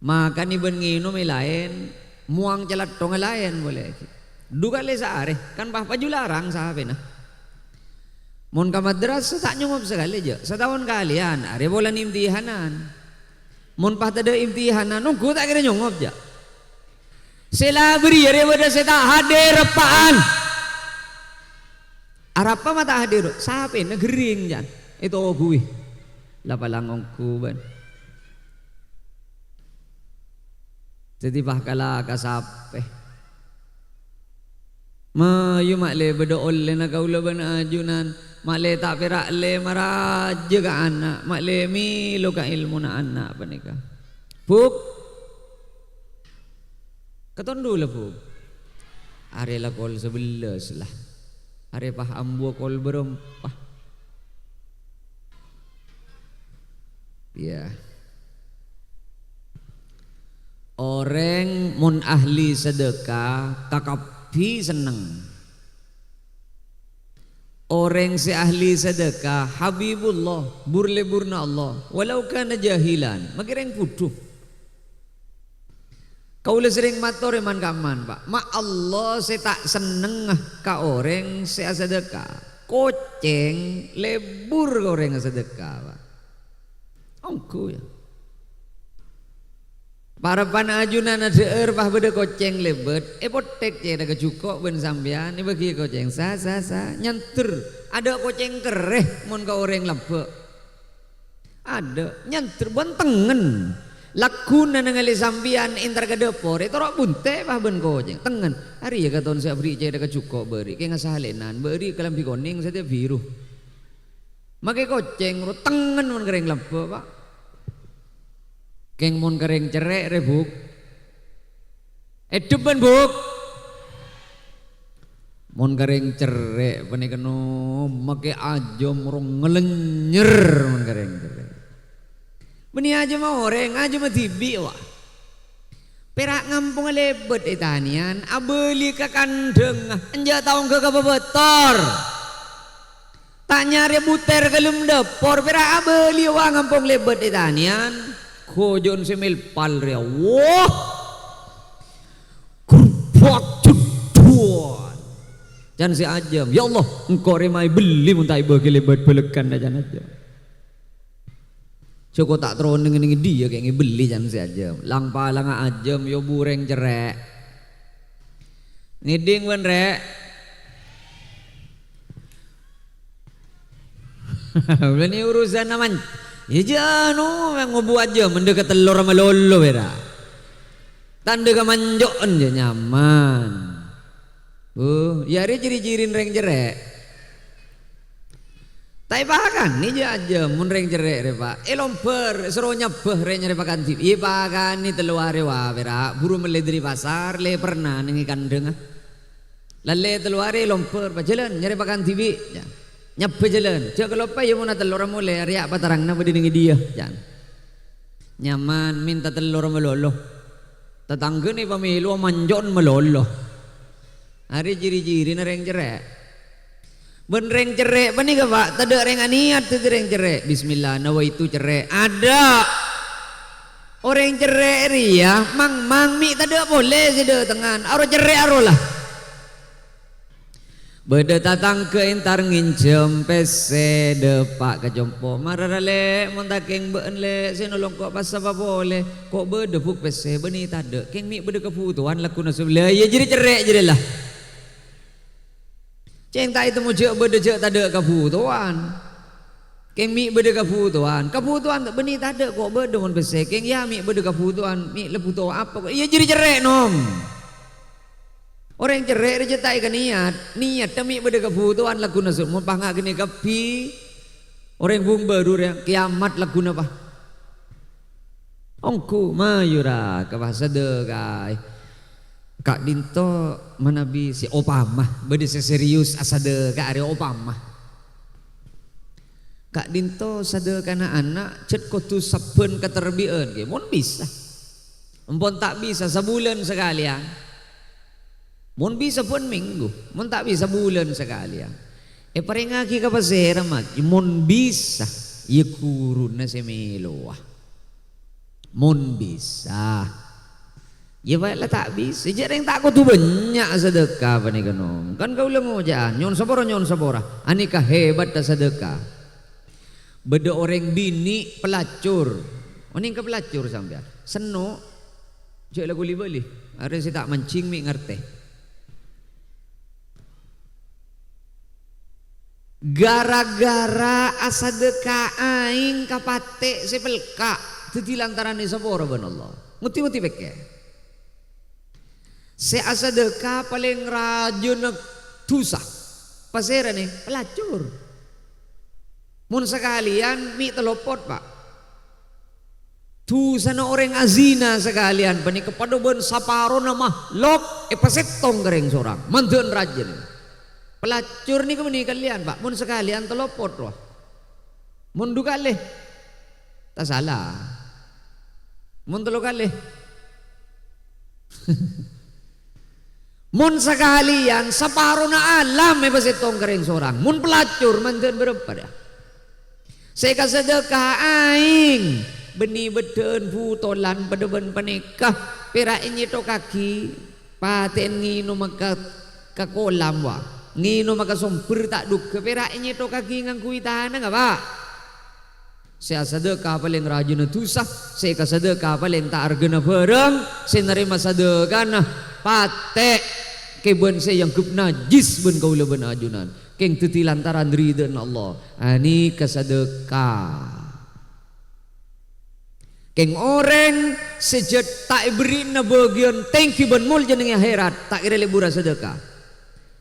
makan iben nginum lain muang celat tong lain boleh duga le sehari kan bah baju larang sahabe nah mon ka madrasah tak nyungop sekali aja setahun kalian are bulan imtihanan mun pah tada imtihanan nunggu tak kira nyongop ja sela beri are bada seta hadir repaan arapa mata hadir sape negering jan itu gue lapalangongku ban jadi pah kala kasape mayu makle beda olle na kaula ban ajunan makle tak perak le maraja ka anak makle milo ka ilmu na anak panika buk katon dulu buk are la kol 11 lah are pah ambo kol berempah ya orang mun ahli sedekah kakapi seneng orang si ahli sedekah habibullah burle-burna Allah walau kana jahilan makireng puduh kaula sering matur iman kaman pak ma Allah saya tak seneng ka orang si sedekah koceng lebur ka orang sedekah pak ongku ya para panajunan ada pah beda koceng lebet potek je ada kecukok ben sambian ini bagi koceng sa nyanter ada koceng kereh mon ka orang lembek ada nyanter bentengen lakuna nangali sambian intar ka depor itu rok bunte pah ben koceng tengen hari ya katon saya beri je ada kecukok beri ke ngasalenan beri kelambi koning saya biru make koceng ro tengen mon kereng lembek pak keng mon kering cerek rebuk depan buk mon kering cerek panikeno make ajom rong ngelenyer mon kering cerek beni aja mah oreng aja mah tibi wah perak ngampung lebet etanian abeli ka kandeng anja taong ke bebetor tanya rebuter kelum depor perak abeli wah ngampung lebet etanian kojon semil pal ria wah kurpak ceduan jangan si ajam ya Allah engkau remai beli muntai bagi lebat belekan aja cukup tak teron dengan dia kayak beli jangan si ajam lang palang ajam yo bureng cerek ngiding wan rek ini urusan namanya ya jano yang ngobu aja mendekat telur sama lolo bera tanda kemanjoan je nyaman ya hari ciri-cirin reng jerek tapi pakan ni aja mun reng jerek repa lomper seronya beh reng nyari pakan tip iya pakan ni teluare wa bera buru mele dari pasar le pernah nengi kandeng lalle teluare lomper jalan nyari pakan tip ya nyape jalan cak kalau apa ya mau telur mulai riak patarang na berdiri dia jangan nyaman minta telur melolo tetangga nih pemilu manjon melolo hari ciri-ciri na reng cerek ben reng cerek bani ka pak tada reng aniat tu reng cerek bismillah nawaitu cerek ada orang cerek ria mang mi tada boleh sida tengan aro cerek aro lah beda tatang ke entar nginjem pese depak ke jompo marara le montaking beun le sinolong kok pas apa boleh kok beda buk pese beni tade keng mi beda kebutuhan laku sebelah ya jadi cerek jadi lah ceng tak itu mujak beda jek tade kebutuhan keng mi beda kebutuhan tak beni tade kok beda mon pese keng ya mi beda kebutuhan mi lebutuh apa ya jadi cerek nom. Orang cerai rejetai ke niat demi beda kebutuhan lagu nasur mau pangak gini kapi orang bung baru yang kiamat lagu napa ongku mayura ke bahasa dekai kak dinto manabi si Obama beda serius asade kak area Obama kak dinto sade kana anak cet kotu saben keterbian ge mon bisa Empon tak bisa sebulan sekalian. Mun bisa pun minggu, mun tak bisa bulan sekalian. Peringaki ka pasera mat, mun bisa, ya kurun na semelo. Mun bisa. Ya baiklah tak bisa. Jadi yang tak tu banyak sedekah apa ni kanong. Kan kau lengo jangan. Nyon sabora. Anika hebat dah sedekah. Beda orang bini pelacur. Oning ke pelacur sampai. Seno. Cek lagu beli. Ada si tak mancing mi ngerti. Gara-gara asadeka aing kapate sepelka tadi lantaran ni sabora ban Allah. Muti-muti beke. Se asadeka paling rajin tusa. Pasera ni pelacur. Mun sekalian mi telopot pak. Tu sana orang azina sekalian pani kepada ben saparo nama lok pasetong gereng sorang. Manteun rajin. Pelacur ni kemeni kalian pak, mun sekalian telopot roh, mun dua kali, tak salah, mun telu kali, mun sekalian separuh na alam besi tong kering seorang, mun pelacur manten berapa dah, saya kasih sedekah aing, beni beden putolan pada ben penikah, pera ini to kaki, paten ngino maka kakolam wa. Ngino maka somper tak duk kepera ini to kaki ngang kuitahan enggak pak? Saya sedekah paling rajin tusah, saya sedekah paling tak argana bareng, saya nerima sedekah nah pate keben saya yang gup najis ben kau leben ajunan, keng tuti lantaran ridhan Allah, ani kesedekah. Keng orang sejak tak beri na bagian tengki ben mul jeneng akhirat tak kira lebura sedekah.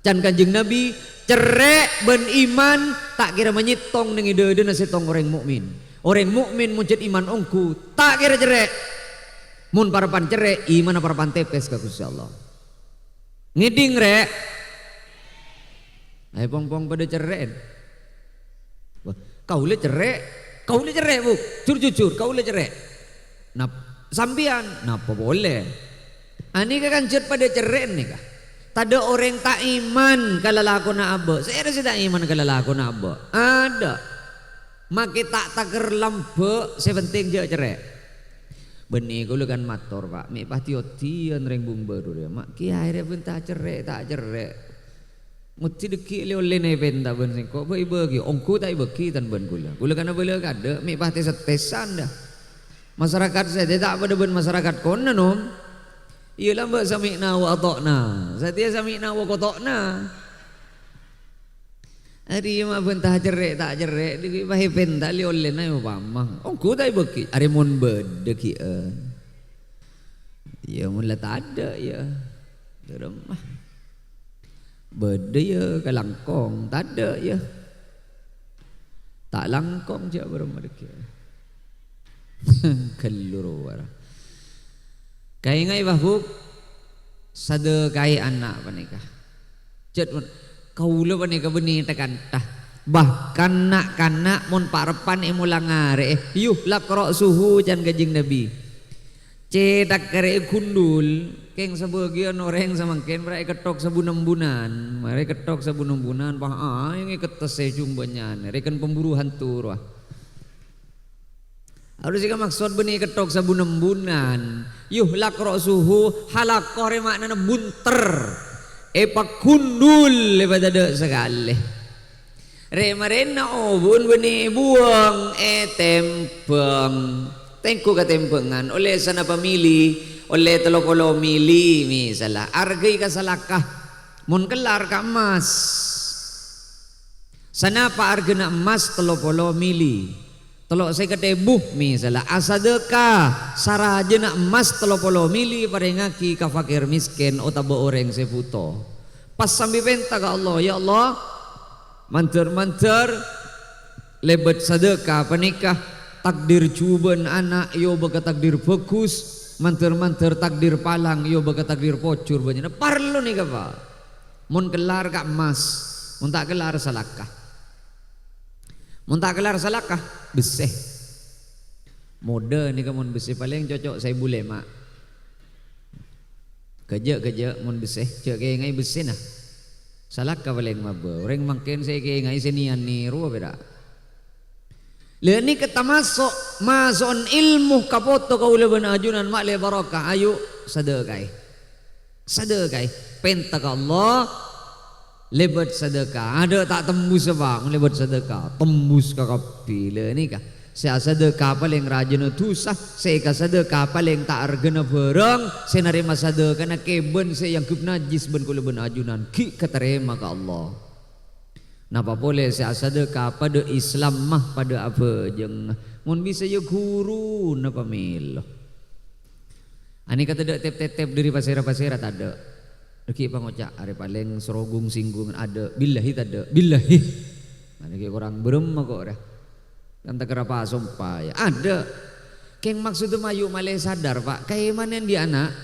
Can kanjeng Nabi cerek ben iman tak kira menyitong nang ide nasi tong orang mukmin. Orang mukmin muncul iman ongku tak kira cerek. Mun parapan cerek iman parapan tepes ka Gusti Allah. Ngiding rek. Ai pong-pong pada cerek. Kau le cerek bu. Jujur kau le cerek. Nah sambian napa boleh. Ani kan jet pada cerek nih kah. Tada orang tak iman kalalako na abo. Saya rasa tak iman kalalako na abo. Ada. Maki tak taker lambe sepenting je cerek. Benih kulo kan mator pak. Mi pasti otian rembung baru dia. Mak kiai dia pun tak cerek. Muti deki oleh ne penta ben sing kok bagi bagi. Ongku tak bagi tan ben kulo. Kulo kan boleh kada. Mi pasti setesan dah. Masyarakat saya tak pada ben masyarakat kono nom. Iyalah mbak sami'na wa ata'na. Setia sami'na wa qata'na. Hari mah bentah cerek tak cerek di bahe penta li oleh na yo pamang. Ongku tai beki are mun bedeki. Ya mun la tak ada ya. Rumah. Bede ya kalangkong tak ada ya. Tak langkong je berumah deki. Keluru wara. Kaya ngai bahuk sadekai anak panikah. Jad kaula panikah benih tekan tah. Bahkan nak kanak mon parepan emulang ngare. Yuh lakro suhu jan gajing Nabi. Cedak kare kundul. Keng sebagian orang samangken mereka ketok sabunambunan. Mereka ketok sabunambunan. Bah yang ketes jumbanyan. Rekan pemburu hantu wah. Harus jika maksud benih ketok sabunambunan. Yuh lakro suhu halakore maknana bunter. Epa kundul lepas ada sekali. Remarena obun benih buang tempeng. Tengku ke tempengan oleh sana pemilih oleh telopolo mili misalnya argai kasalakah mun kelar ka emas. Sana pa argana emas telopolo mili. Telok saya ketebuh misalnya asadeka sarajena emas telopolo mili pada ngaki ka fakir miskin otabo orang seputo. Pas sambil benta ke Allah, ya Allah manter lebet sedekah penikah takdir cuban anak yo baga takdir fokus manter takdir palang yo baga takdir pocur banyak parlo nih kapa mun kelar ka emas mun tak kelar salakah. Mun tak kelar salakah beseh. Mode ni kamun beseh paling cocok saya bule mak. kerja mun beseh cek ke ngai besin nah salah ka paling mabah orang makin saya ke ngai senian niru beda le ni ketamasuk mason ilmu kapoto kaula ben ajunan mak le barakah ayo sedekah penta ka Allah lebat sedekah ada tak tembus apa lebat sedekah tembus ka kapi le ni ka saya sedekah paling rajin tusah saya ka sedekah paling tak argana barang saya nerima sedekah na keben saya yang kub najis ben kula ben ajunan ki katerima ka Allah napa boleh saya sedekah pada Islam mah pada apa jeung mun bisa ya guru napa mil ani kata dak tep dari pasira tak ada Deki pangocak are paling serogung singgung ada billahi tak ada billahi mana ki orang berem kok dah Tanta kerapa sumpah ya ada keng maksud tu mayu malay sadar pak kayak mana dia anak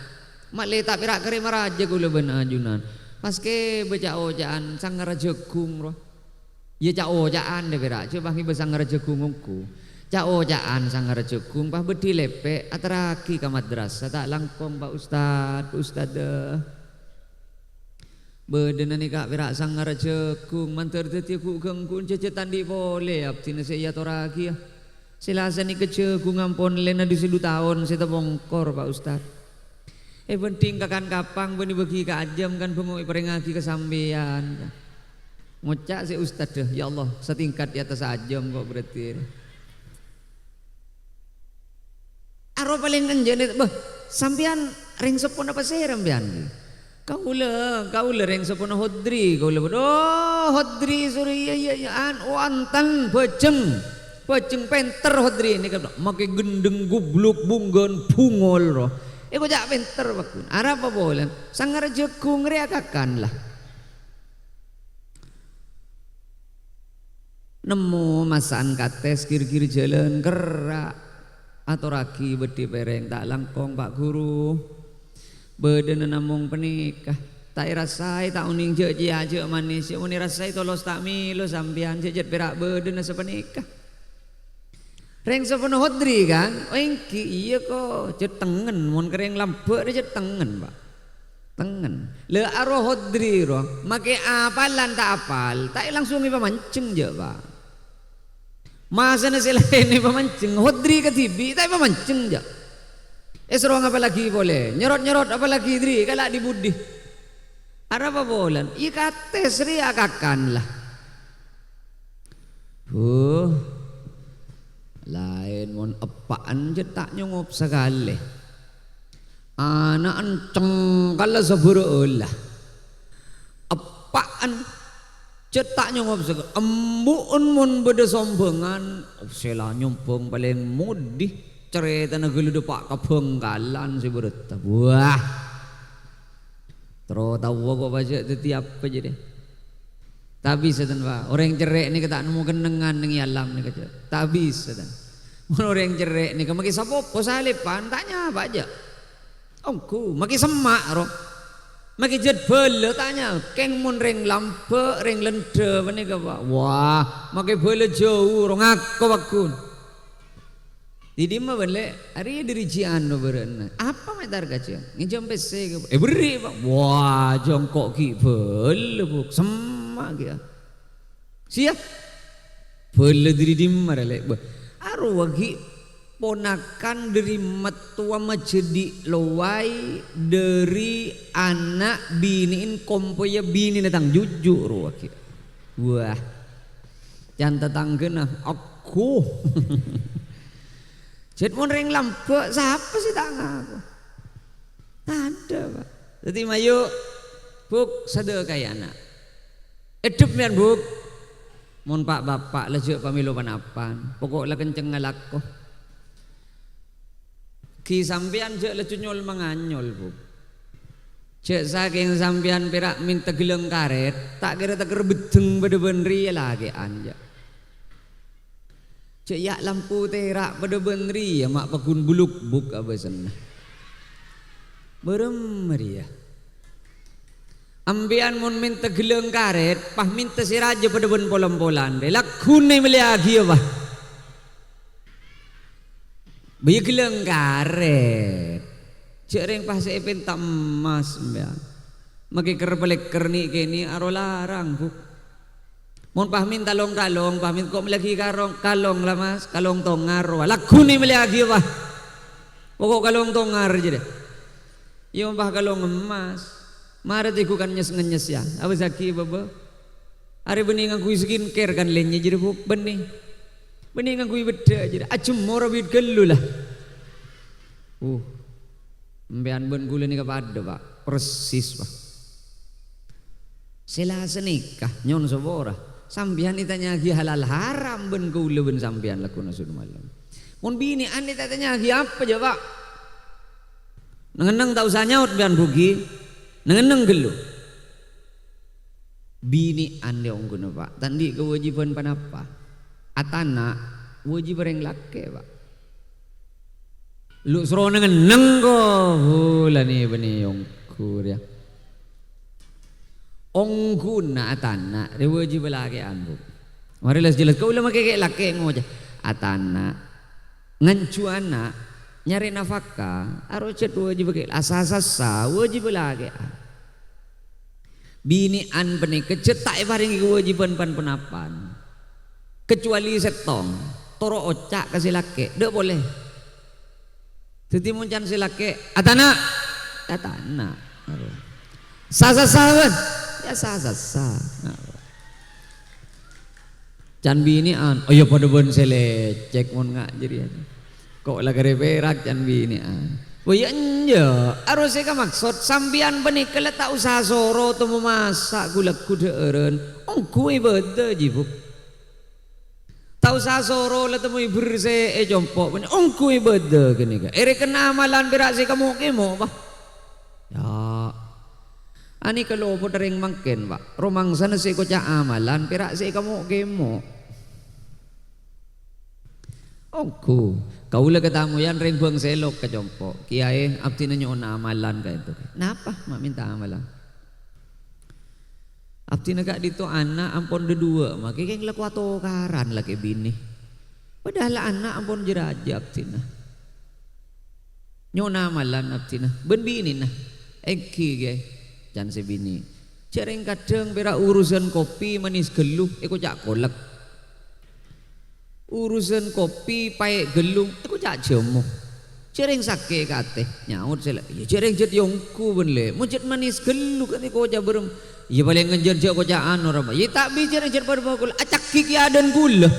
malay tak pirak kere maraja gula benar ajunan pas ke baca ojaan sang raja kung roh ya cak ojaan deh pirak coba ngi besang raja kungku cak ojaan sang raja kung pas beti lepe atraki ke madrasah tak langkong pak ustad Beden ni kak pirak sang raja kung mantar teti ku gangkun cecetan di boleh abtina saya toraki ya silasa ni kece ku ngampon lena di 10 tahun saya bongkor pak ustad penting kakan kapang beni bagi ka ajam kan pemui peringaki kesambian ngocak si ustad deh ya Allah setingkat di atas ajam kok berarti aro paling enjen sampian ring sepon apa saya rambian Kaula reng sepuna hodri kaula hodri sorry ya antan peceng penter hodri ini kan make gendeng gubluk bunggon pungol roh ko jak penter bakun ara apa boleh sangar jekung reakakan lah nemu masaan kates kir-kir jalan kerak atau raki beti pereng tak langkong pak guru Beden namung penikah tak rasai tak uning je aja manis uni rasai tolos tak milo sampian jejet perak beden sepenikah reng sepenuh hodri kan engki iya kok cetengen mun kereng lampek dia cetengen pak tengen le aro hodri roh make apalan tak apal tak langsung iba mancing je pak masa nasi lain iba mancing hodri ke tibi tak iba mancing je serong apa lagi boleh nyerot apa lagi dri kalak di budi ada apa boleh iya kate seri akakan lah lain mon apaan cetak nyongop sekali anak enceng kala seberulah apaan cetak nyongop sekali embuun mon beda sombongan sela nyompong paling mudih cerita negeri depak kebengkalan si berita wah terus tahu kok baca setiap apa jadi tak bisa dan pak orang cerek ni kata nemu kenangan nengi alam ni kata tak bisa dan orang cerek ni kemaki sapopo salipan tanya apa aja ongku maki semak roh maki jet bela tanya keng mun reng lampe reng lende mana ke pak wah maki bela jauh orang aku bakun Jadi mah balik hari dari jian no berena. Apa metar kaca? Ngejam pese beri pak. Wah jongkok ki bel buk semak kia. Siap. Bel diri dimar lek. Aru wagi ponakan dari metua majedi lowai dari anak biniin kompoya bini datang jujur wagi. Wah. Jangan tetangga aku. Jadi mau ring lampek siapa sih tak ngaku? Ada pak. Jadi mayu buk sadar kayak anak. Hidup mian buk. Mon pak bapak lejek pamilu panapan. Pokoklah kenceng ngalako. Ki sampean je lecunyol manganyol buk. Cek saking sampean perak minta geleng karet. Tak kira tak kira beteng pada benri lagi anja. Cek yak lampu terak pada benri ya mak pakun buluk buk apa sana. Berem dia. Ambian mun minta geleng karet, pah minta si raja pada ben polam-polan. Lakun ni meliagi apa? Bayi geleng karet. Cereng pas epen tak emas mbak. Maki kerpelek kerni kini aro larang bu. Mon pahmin kalong pahmin kok melagi kalong lah mas, kalong tongar laku ni melagi apa? Pokok kalong tongar je deh. Yung bah kalong emas, maret iku kan nyes ya. Apa zaki baba? Hari bening aku skincare kan lenye jadi bu bening aku beda jadi. Acum mora bid gelu lah. Mbean ben gula ni kepada pak, persis pak. Sela senikah nyon sobora. Sambian ditanya lagi halal haram ben gula ben sambian laku nasun malam. Mon bini ane tanya lagi apa aja pak? Nengeneng tak usah nyaut bian bugi, nengeneng gelu. Bini ande ongguna pak, tandi kewajiban panapa? Atana wajib bareng laki pak. Lu suruh nengeneng ko, hula ni bani ongkur ya. Ongguna atana, dia wajib laki anbu. Mari jelas kau ulah makai laki ngoja. Atana ngancu anak nyari nafkah, arocet wajib pakai asasa wajib lagi. Bini an benih kecetak paring kewajiban pan penapan. Kecuali setong, toro ocak kasih laki, dak boleh. Teti muncan si laki, atana, sasa kan, ya sasa. Can bini an, oh ya pada bon sele cek mon ngak jadi aja. Kok lagi reperak can bini an. Wayanya, harusnya ka maksud sambian benih kalau tak usah soro tu memasak gulak kuda eren, ongkui beda jibuk. Tak usah soro lah temu berse jompok benih, ongkui beda kini ka. Ere kena amalan berasi kamu kemo bah. Ya, ani kalau potering mangken pak, romang sana si kocak amalan berasi kamu kemo. Ongku. Kau lah katamu yan ring buang selok ke jompo. Kiai abdi nanya ona amalan ka itu. Kenapa mak minta amalan? Abdi naga dito anak ampun dua mak keng laku atau karan laki bini. Padahal anak ampun jeraja abdi na. Nyona amalan abdi na. Ben bini na. Eki ge jan se bini. Cereng kadang bera urusan kopi manis geluh eko jak kolak. Urusan kopi paek gelung aku cak jemo cereng sake kate nyaut sela ya cereng jet yongku benle muncet manis gelung kan ko ja berem ya paling ngejer jak ko jaan ora ya tak bi cereng jet bar bakul acak kiki adan gula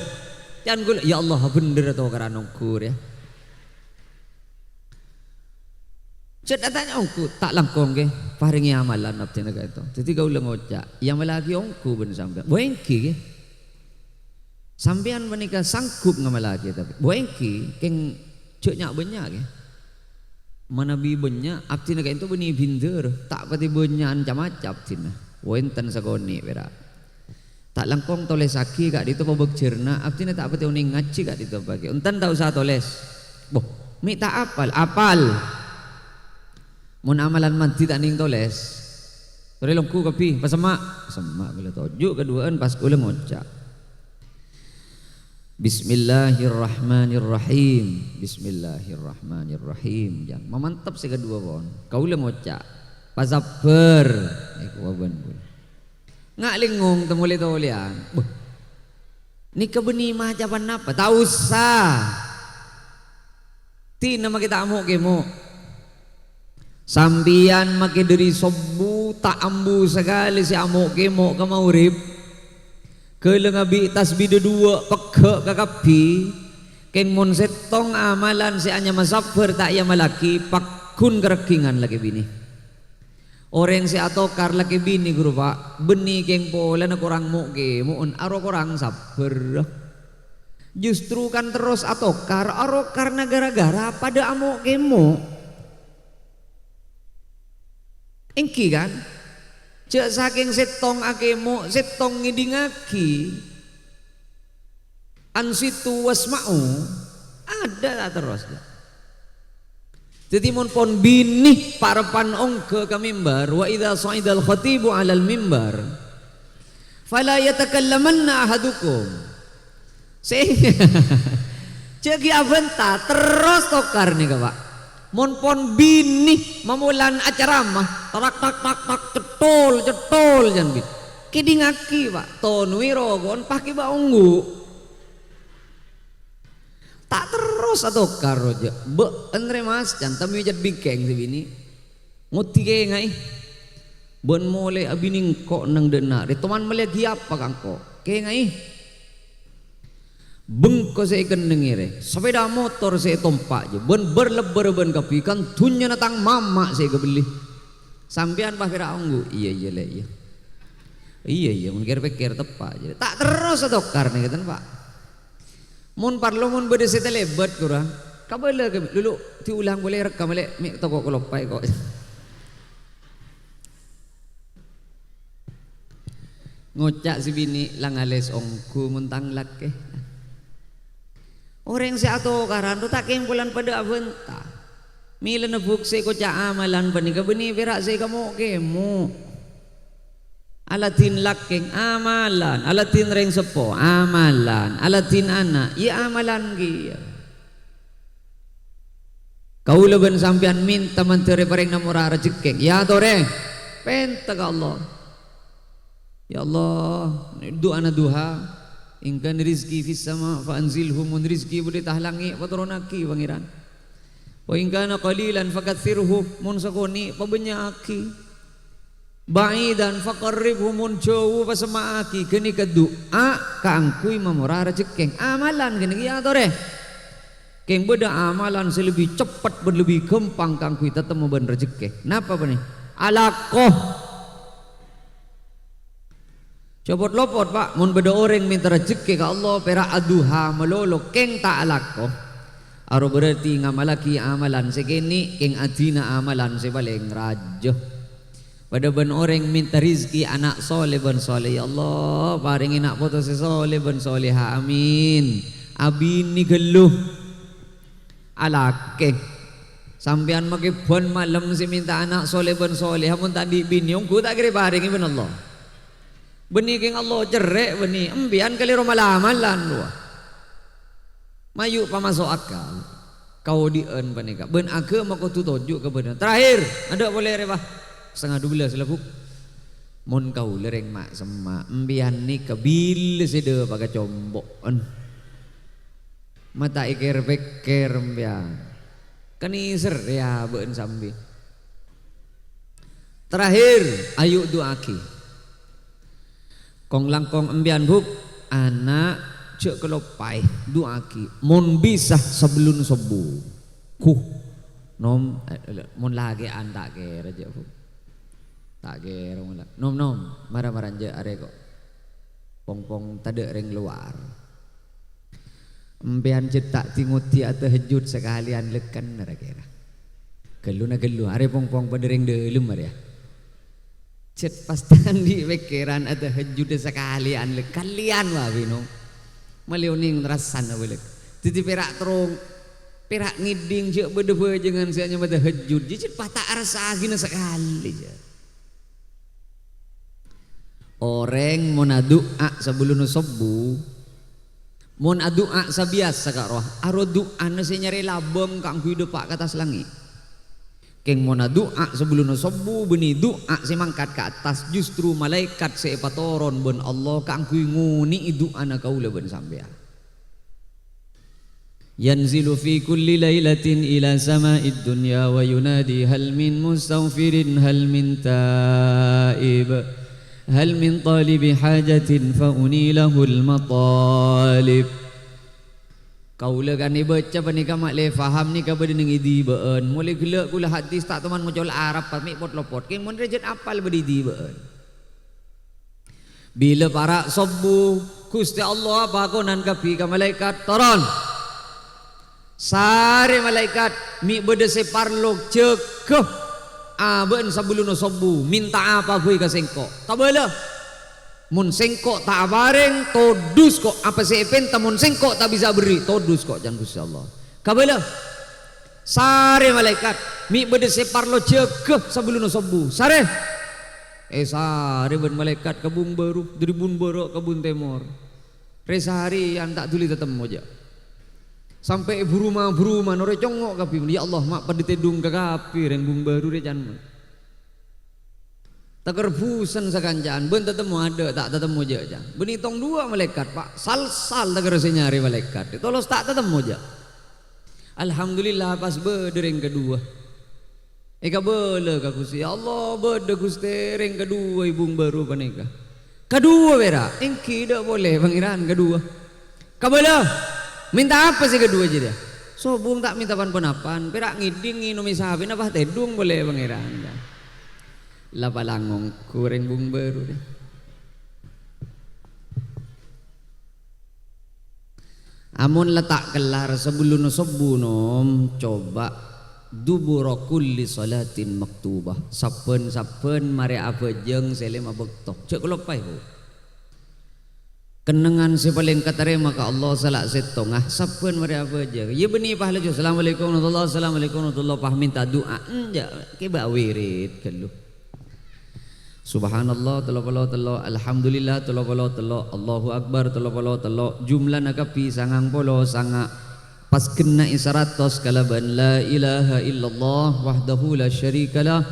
can gula ya Allah bener to karanongkur ya cet tanya ongku tak langkong ke paringi amalan abdi naga itu dadi gaul ngoca yang lagi ongku ben sampe boengki ke sampean menikah sanggup ngamalaki tapi boengki keng cek nyak banyak ke mana bi banyak abdi naga itu beni binder tak pati banyak macam abdi na wenten sagoni bera tak langkong toles aki kak itu pabek cerna abdi na tak pati uning ngaci kak itu bagi untan tak usah toles boh mi tak apal mun amalan mati tak ning toles tore longku kopi pasemak gula tojuk keduaan pas kula ngocak. Bismillahirrahmanirrahim. Bismillahirrahmanirrahim. Jangan memantap si kedua pon. Kau le ngocak. Pasaper. Iku waban pun. Ngak lingung temuli tolian. Ni kebeni mah jaban apa? Tak usah. Ti nama kita amuk kemo. Sambian make dari sobu tak ambu sekali si amuk kemo ka maurib. Kelengabi tasbih dua pekek kakapi keng mon setong amalan si anya masafir tak ya malaki pakun kerekingan lagi bini orang si atokar lagi bini guru pak beni keng pola na kurang muke muun aro kurang sabar justru kan terus atokar aro karena gara-gara pada amuk kemo engki kan cek saking setong akemo setong ngidingaki ansitu wasma'u ada tak terus jadi mon pon bini parapan ongke ke mimbar wa idza sa'idal khatibu 'alal mimbar fala yatakallamanna ahadukum sehingga cek aventa terus tokar nih Pak Mon pon bini mamulan acara mah tak tak tak tak cetol jan bin. Kidi ngaki Pak tonui rogon paki baunggu. Tak terus atau karoja be andre mas jan tamu jat bikeng si bini. Nguti ke ngai. Bon mole abining kok nang dena de teman melihat apa kangko. Ke ngai. Bengko saya ikan nengire, sepeda motor saya tompak je, ben berlebar ben kapikan, tunya natang mama saya kebeli, sampean pakira anggu, iya le iya, mungkin pikir tepat je, tak terus atau karena gitu Pak, mun parlo mun bede saya lebat kurang, kabel dulu diulang boleh rekam boleh, mik toko kelopai kok. Ngocak si bini langales ongku mentang lake. Orang si ato karan tu tak kempulan pada abenta. Mila nebuk si ko ca amalan panika beni berak si kamu kemo. Alatin laking amalan, alatin reng sepo amalan, alatin anak ya amalan gia. Kau leben sampean minta menteri pareng namura rezeki. Ya tore, penta ka Allah. Ya Allah, doa na duha. Ingkan rizki fis sama fa anzilhum mun rizki boleh tahlangi patronaki pangeran. Wa ingkana qalilan fakathirhu mun sakoni pabenyaki. Baidan faqarribhum mun jauh pasemaaki geni ka doa ka angkui mamura rezeki amalan geni ya tore. Keng beda amalan selebih cepat berlebih gampang kangkui tetemu ben rezeki. Napa bani? Alakoh copot lopot Pak, mun beda orang minta rezeki ke Allah pera aduha melolo keng tak alako. Aro berarti ngamalaki amalan segini keng adina amalan sebaleng rajo. Pada ben orang minta rizki anak soleh ben soleh ya Allah paringi nak foto soleh ben soleh amin. Abini geluh alake. Sampean make bon malam si minta anak soleh ben soleh mun tadi bini ku tak kira paringi ben Allah. Beni keng Allah cerek beni embian kali romalaman lan lu mayu pamasuk akal kau dien panika ben agama kau tu tojuk ke benar terakhir ada boleh reba 11:30 selebuk mon kau lereng mak semak embian ni kebil sede pakai combok mata iker beker embian keniser ya ben sambil terakhir ayo doaki kong langkong embian buk anak cek kelopai doaki mon bisa sebelum subuh nom mon lagi anda ke raja buk tak ke nom marah je are kok pong tade ring luar embian cetak tinguti atau hejut sekalian lekan nara kira gelu are pong pada ring delum ya cet pastan di pikiran ada hejud sekalian le kalian wah bino malioning rasan boleh titi perak terung perak ngiding je bede jangan saya nyamada hejud je cet patah rasa gina sekali je orang mon doa sebelum subuh mon doa sabiasa kak roh aro doa nasi nyari labem kang hidup pak ke atas langit. Keng mona doa sebelum subuh beni doa semangkat ke atas justru malaikat sepatoron ben Allah kangkui nguni doa na kaula ben sampean yanzilu fi kulli lailatin ila sama'id dunya wa yunadi hal min mustaghfirin hal min taib hal min talibi hajatin fa unilahul matalib. Kaula kan ni baca panika mak le faham ni ka bade ning idi beun mulai gelak kula hadis tak teman mocol Arab pat mik pot lopot king mun rejet apal bade idi beun bila para subuh Gusti Allah bagonan kapi ka malaikat toron sare malaikat mik bade separlog cekeh aben sabulun subuh minta apa gue ka sengko tabala mun sengkok tak bareng todus kok apa sepen tamun sengkok tak bisa beri todus kok jangan Gusti Allah kabela sare malaikat mi bede separlo cekeh sebelum subuh sare sare ben malaikat kabung baru dribun borok kabun temor resahari yang tak tuli tetemu aja Sampai buruma nore congok kapi. Ya Allah mak pada tedung ke kapi rembung baru re jan. Tak kerbusan sakancaan ben tetemu ada tak tetemu aja. Benitong dua malaikat Pak. Sal tak kerasa nyari malaikat. Tolos tak tetemu aja. Alhamdulillah pas bedereng kedua. Eka bela ka Gusti Allah beda Gusti reng kedua ibung baru panika. Kedua bera, engki dak boleh pangeran kedua. Kabala minta apa sih kedua aja dia? Sobung tak minta pan-panapan, perak ngiding nginum isabi napa tedung boleh pangeran. Lapa langong kureng bung baru deh. Amun letak kelar sebelum subuh coba dubura kulli salatin maktubah saben mari apa jeng selema bektok cek lopai bu kenangan si paling katarima ka Allah salak setongah saben mari apa jeng ya beni pahala jo assalamualaikum warahmatullahi pah minta doa enja ke ba wirid kelu subhanallah telo alhamdulillah telo Allahu akbar telo jumlah nakapi sangang polo sanga pas kena isaratos kalaban la ilaha illallah wahdahu la syarikalah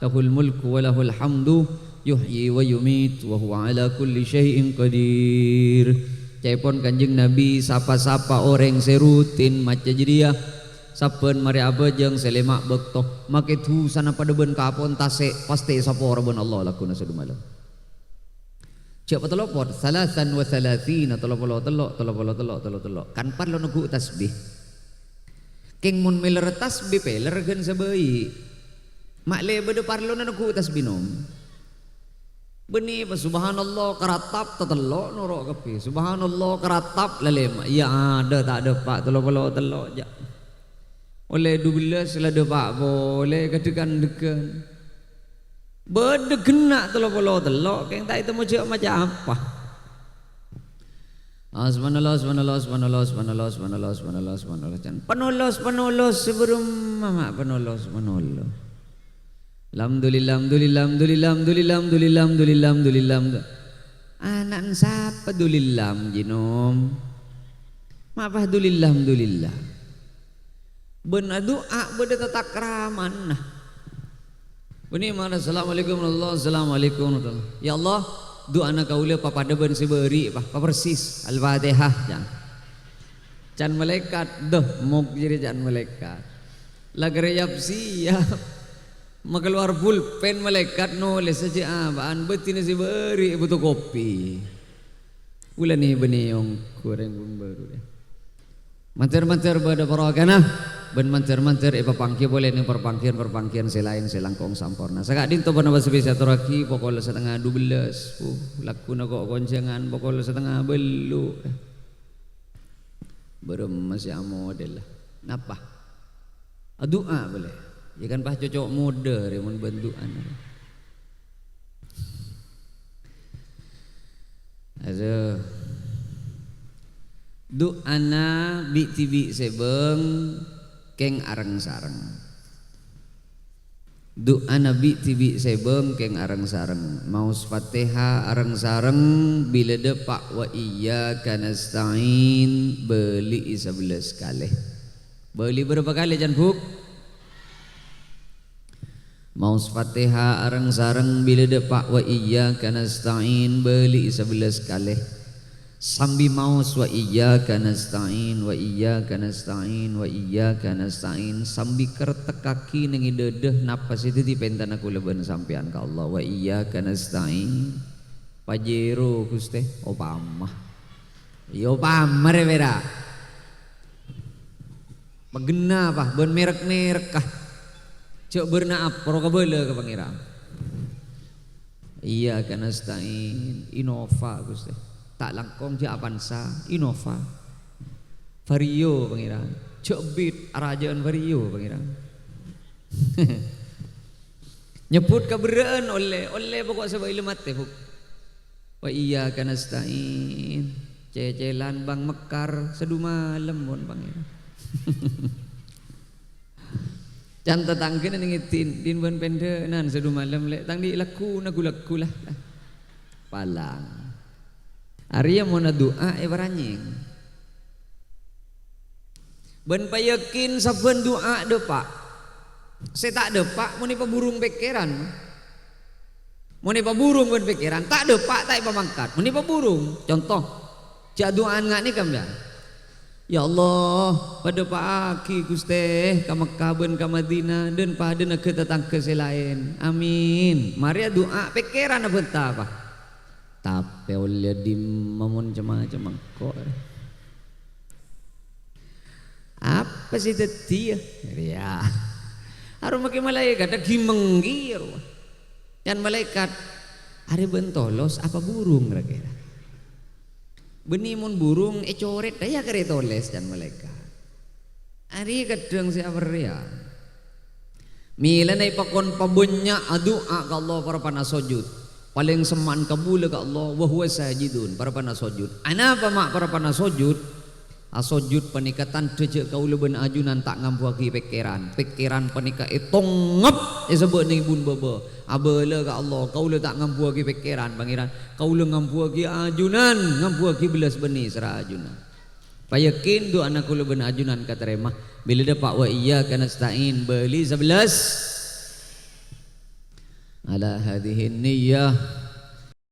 lahul mulku wa lahul hamdu yuhyi wa yumit wa huwa ala kulli syai'in qadir. Cepon kanjeng Nabi sapa-sapa orang serutin maca jadiah saben mari abejeng selemak bektok make tu sana pada ben kapon tase pasti sapa rabun Allah lakuna sadumalam. Cek telopor salasan wa salatina telok kan parlo nugu tasbih keng mun miler tasbih peler gen sebai mak le bede parlo nugu tasbih nom beni subhanallah karatap telok norok kepi subhanallah karatap lalema ya ada tak ada pak telok ja oleh 12 lada pak boleh kadekan beda kena telok keng tak itu macam apa subhanallah penulos sebelum mama penulos alhamdulillah anak siapa dulillam jinom apa alhamdulillah benar doa beda tatak raman Bani mana assalamualaikum warahmatullahi ya Allah doa anak kaula papada ben seberi pa persis al-fatihah can malaikat dah mok jadi can malaikat lagi siap keluar pulpen malaikat nulis saja apaan betina seberi butuh kopi ulah ni bani yang kurang baru deh manter pada paragana ben manter ipa pangki boleh nih perpangkian selain selangkong sampurna sakadin to bana basebisa toraki pokol setengah 12 laku na kok koncengan pokol setengah belu belum masih model lah napa doa boleh ya kan pah cocok muda remun bentukan aduh doana bi sebeng keng areng sareng doa nabi tibi sebeng keng areng sareng maus fatihah areng sareng bila depak wa iyyaka nasta'in beli 11 kali beli berapa kali jan buk maus fatihah areng sareng bila depak wa iyyaka nasta'in beli 11 kali sambil maus wa iyyaka nasta'in sambil kertek kaki nengi dedeh napas itu di pentan aku leben sampean ka Allah wa iyyaka nasta'in pajero Gusti opamah yo pamar vera magena apa ben merek kah cok bernaap pro kabele ka pangeran iyyaka nasta'in Innova Gusti tak langkong je Avanza Innova Vario pangeran cok beat arajaan Vario pangeran nyebut kaberaan oleh pokok sebab ilmu mate wa iyyaka nasta'in cecelan bang mekar sedu malam pun pangeran can tetangkeun ngingetin din ban pendenan sedu malam lek tang di laku lah palang Arya mau doa baranying Ben payakin saben doa depak. Saya tak depak muni paburung pikiran. Muni paburung ben pikiran tak depak tak pamangkat. Muni paburung. Contoh, jak doaan ngak ni kamya. Ya Allah, pada pak aki Gusti ka Mekah ben ka Madinah dan pada ke tetang ke selain. Amin. Mari doa pikiran apa apa. Tapi oleh di mamun macam kok. Apa sih tadi ya? Harus makin malaikat ada gimenggir. Dan malaikat hari bentolos apa burung kira-kira? Benimun burung coret daya kare toles dan malaikat. Hari kadang siapa ya? Mila na ipakon pabunya adua ka Allah para panasojud. Paling seman kabul ka Allah wa huwa sajidun para panasojud. Ana apa mak para panasojud? Asojud penikatan dejek kaula ben ajunan tak ngampuaki pikiran penika etong ngep disebut ning bun baba abela ka Allah kaula tak ngampuaki pikiran pangeran kaula ngampuaki ajunan ngampuaki belas beni sera ajunan payakin doa anak kaula ben ajunan katerema bila dapat wa iyyaka nasta'in beli 11 ala hadhihi niyyah